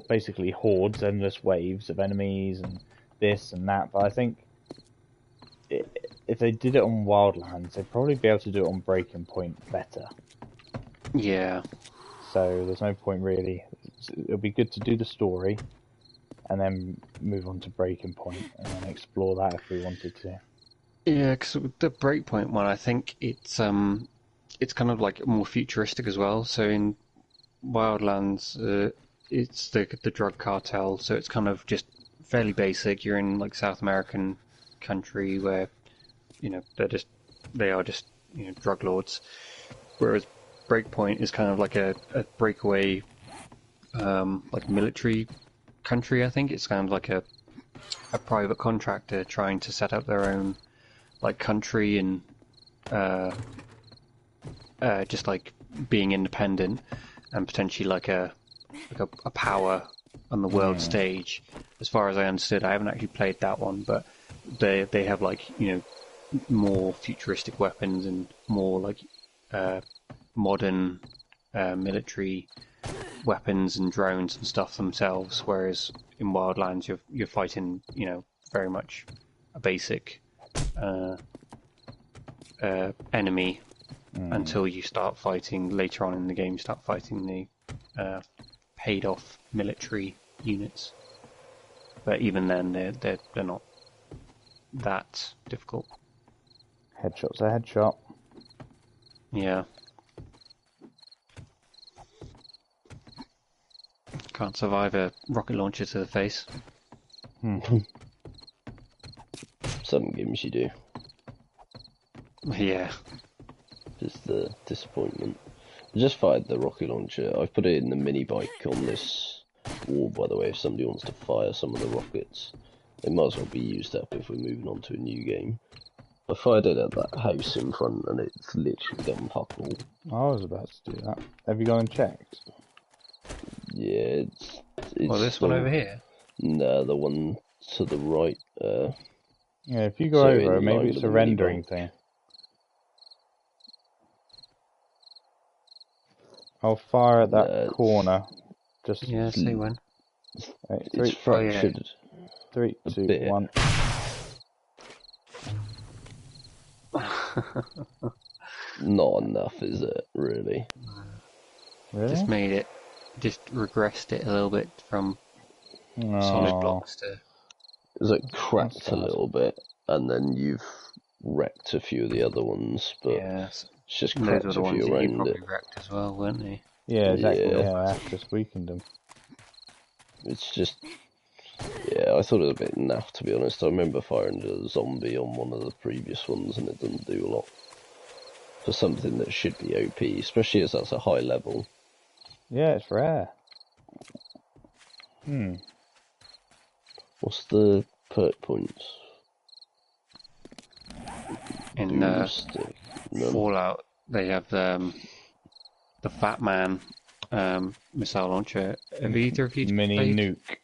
basically hordes, endless waves of enemies and this and that, but I think if they did it on Wildlands, they'd probably be able to do it on Breaking Point better. Yeah. So there's no point really. It'll be good to do the story and then move on to Breaking Point and then explore that if we wanted to. Yeah, because the Breakpoint one, I think it's kind of like more futuristic as well. So in Wildlands, it's the drug cartel, so it's kind of just fairly basic. You're in like South American country where, you know, they are just you know, drug lords. Whereas Breakpoint is kind of like a breakaway like military country. I think it's kind of like a private contractor trying to set up their own like country and just like being independent and potentially like a power on the world stage. As far as I understood, I haven't actually played that one, but they have like, you know, more futuristic weapons and more like modern military weapons and drones and stuff themselves, whereas in Wildlands you're fighting, you know, very much a basic enemy until you start fighting later on in the game. You start fighting the paid off military units, but even then they're not that difficult. Headshot's a headshot. Yeah. Can't survive a rocket launcher to the face. Some games you do. Yeah. Just the disappointment. I just fired the rocket launcher. I put it in the mini bike on this wall, by the way, if somebody wants to fire some of the rockets. They might as well be used up if we're moving on to a new game. I fired it at that house in front and it's literally done fuck all. I was about to do that. Have you gone and checked? Yeah, it's Well, this one over here? No, the one to the right. Yeah, if you go So over, in maybe line it's with a the rendering mini-bike. thing. I'll fire at that No, corner. Just Yeah, say when. wait, it's three, fractured. 3, a 2, bit. 1. Not enough, is it? Really? Really? Just regressed it a little bit from No. solid blocks to... It's like cracked That's a sad. little bit, and then you've wrecked a few of the other ones, but Yeah, it's just those cracked were a the ones few that you around probably it. wrecked as well, weren't they? Yeah, exactly. Yeah. Yeah, I just weakened them. It's just, yeah, I thought it was a bit naff, to be honest. I remember firing a zombie on one of the previous ones, and it didn't do a lot for something that should be OP, especially as that's a high level. Yeah, it's rare. What's the perk points? In Boomstick. None. Fallout, they have the Fat Man missile launcher. Have either of you Mini played? nuke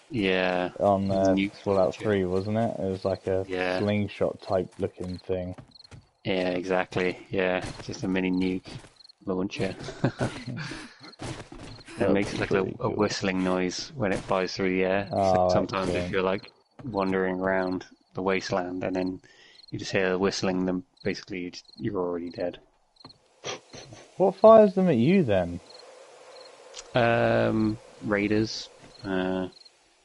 Yeah. on Nuke Fallout launcher. 3, wasn't it? It was like a Yeah. slingshot type looking thing. Yeah, exactly. Yeah, just a mini nuke launcher. It makes like a whistling noise when it flies through the air. Oh, Sometimes excellent. if you're like wandering around the wasteland and then you just hear the whistling, then basically you're already dead. What fires them at you then? Raiders. I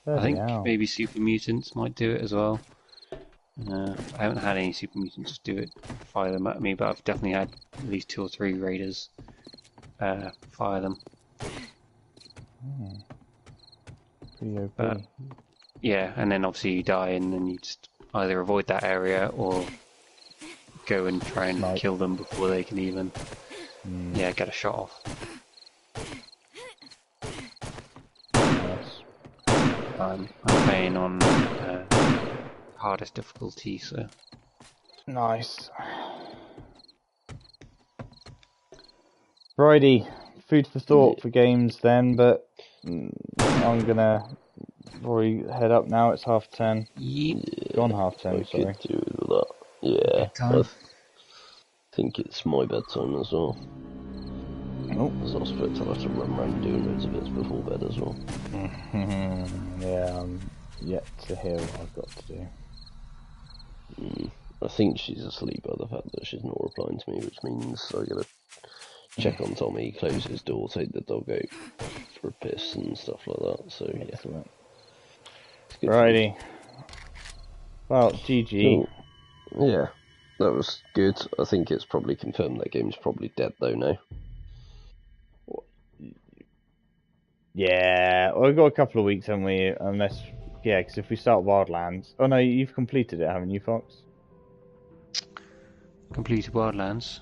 Bloody think hell. maybe super mutants might do it as well. I haven't had any super mutants fire them at me, but I've definitely had at least 2 or 3 raiders fire them. Pretty OP. But yeah, and then obviously you die, and then you just either avoid that area or go and try and Snipe. kill them before they can even get a shot off. Nice. I'm playing on hardest difficulty, so Nice. Righty. Food for thought for games then, but I'm gonna probably head up now. It's 10:30. Gone 10:30, I sorry. could do with that. Yeah, Bedtime. I think it's my bedtime as well. Oh. As I was supposed to have to run around doing loads of bits before bed as well. Yeah, I'm yet to hear what I've got to do. I think she's asleep by the fact that she's not replying to me, which means I gotta check on Tommy, close his door, take the dog out for a piss and stuff like that. So yeah, Excellent. it's good. Righty. Well, GG. Cool. Yeah, that was good. I think it's probably confirmed that game's probably dead though now. Yeah, we've got a couple of weeks, haven't we? Unless, yeah, because if we start Wildlands... Oh no, you've completed it, haven't you, Fox? completed Wildlands.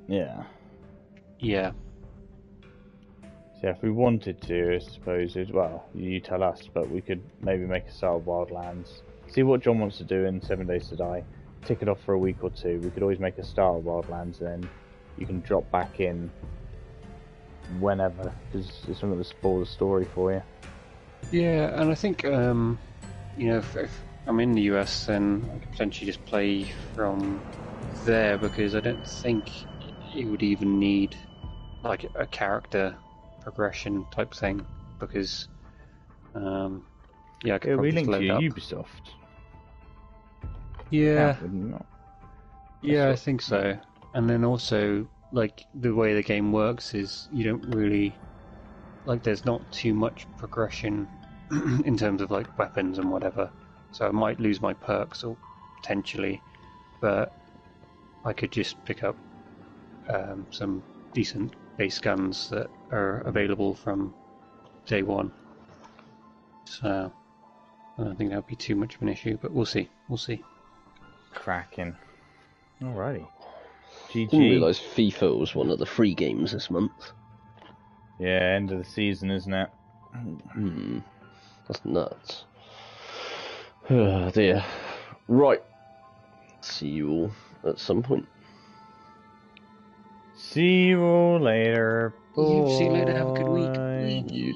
Yeah. Yeah. So So if we wanted to, I suppose, well, you tell us, but we could maybe make a start of Wildlands. See what John wants to do in 7 Days to Die. Tick it off for a week or two. We could always make a start of Wildlands, then you can drop back in whenever, because it's not going to spoil the story for you. Yeah, and I think, if I'm in the US, then I could potentially just play from there, because I don't think it would even need like a character progression type thing, because I could It'll be probably just linked to load your up. Ubisoft. Yeah, Wouldn't it not? yeah, I think so. And then also, like, the way the game works is you don't really, like, there's not too much progression in terms of like weapons and whatever. So I might lose my perks or potentially, but I could just pick up some decent base guns that are available from day one. So I don't think that would be too much of an issue, but we'll see. We'll see. Cracking. Alrighty. Didn't GG. realise FIFA was one of the free games this month. Yeah, end of the season, isn't it? That's nuts. Oh dear. Right. See you all at some point. See you all later. See you later. Have a good week. Bye. You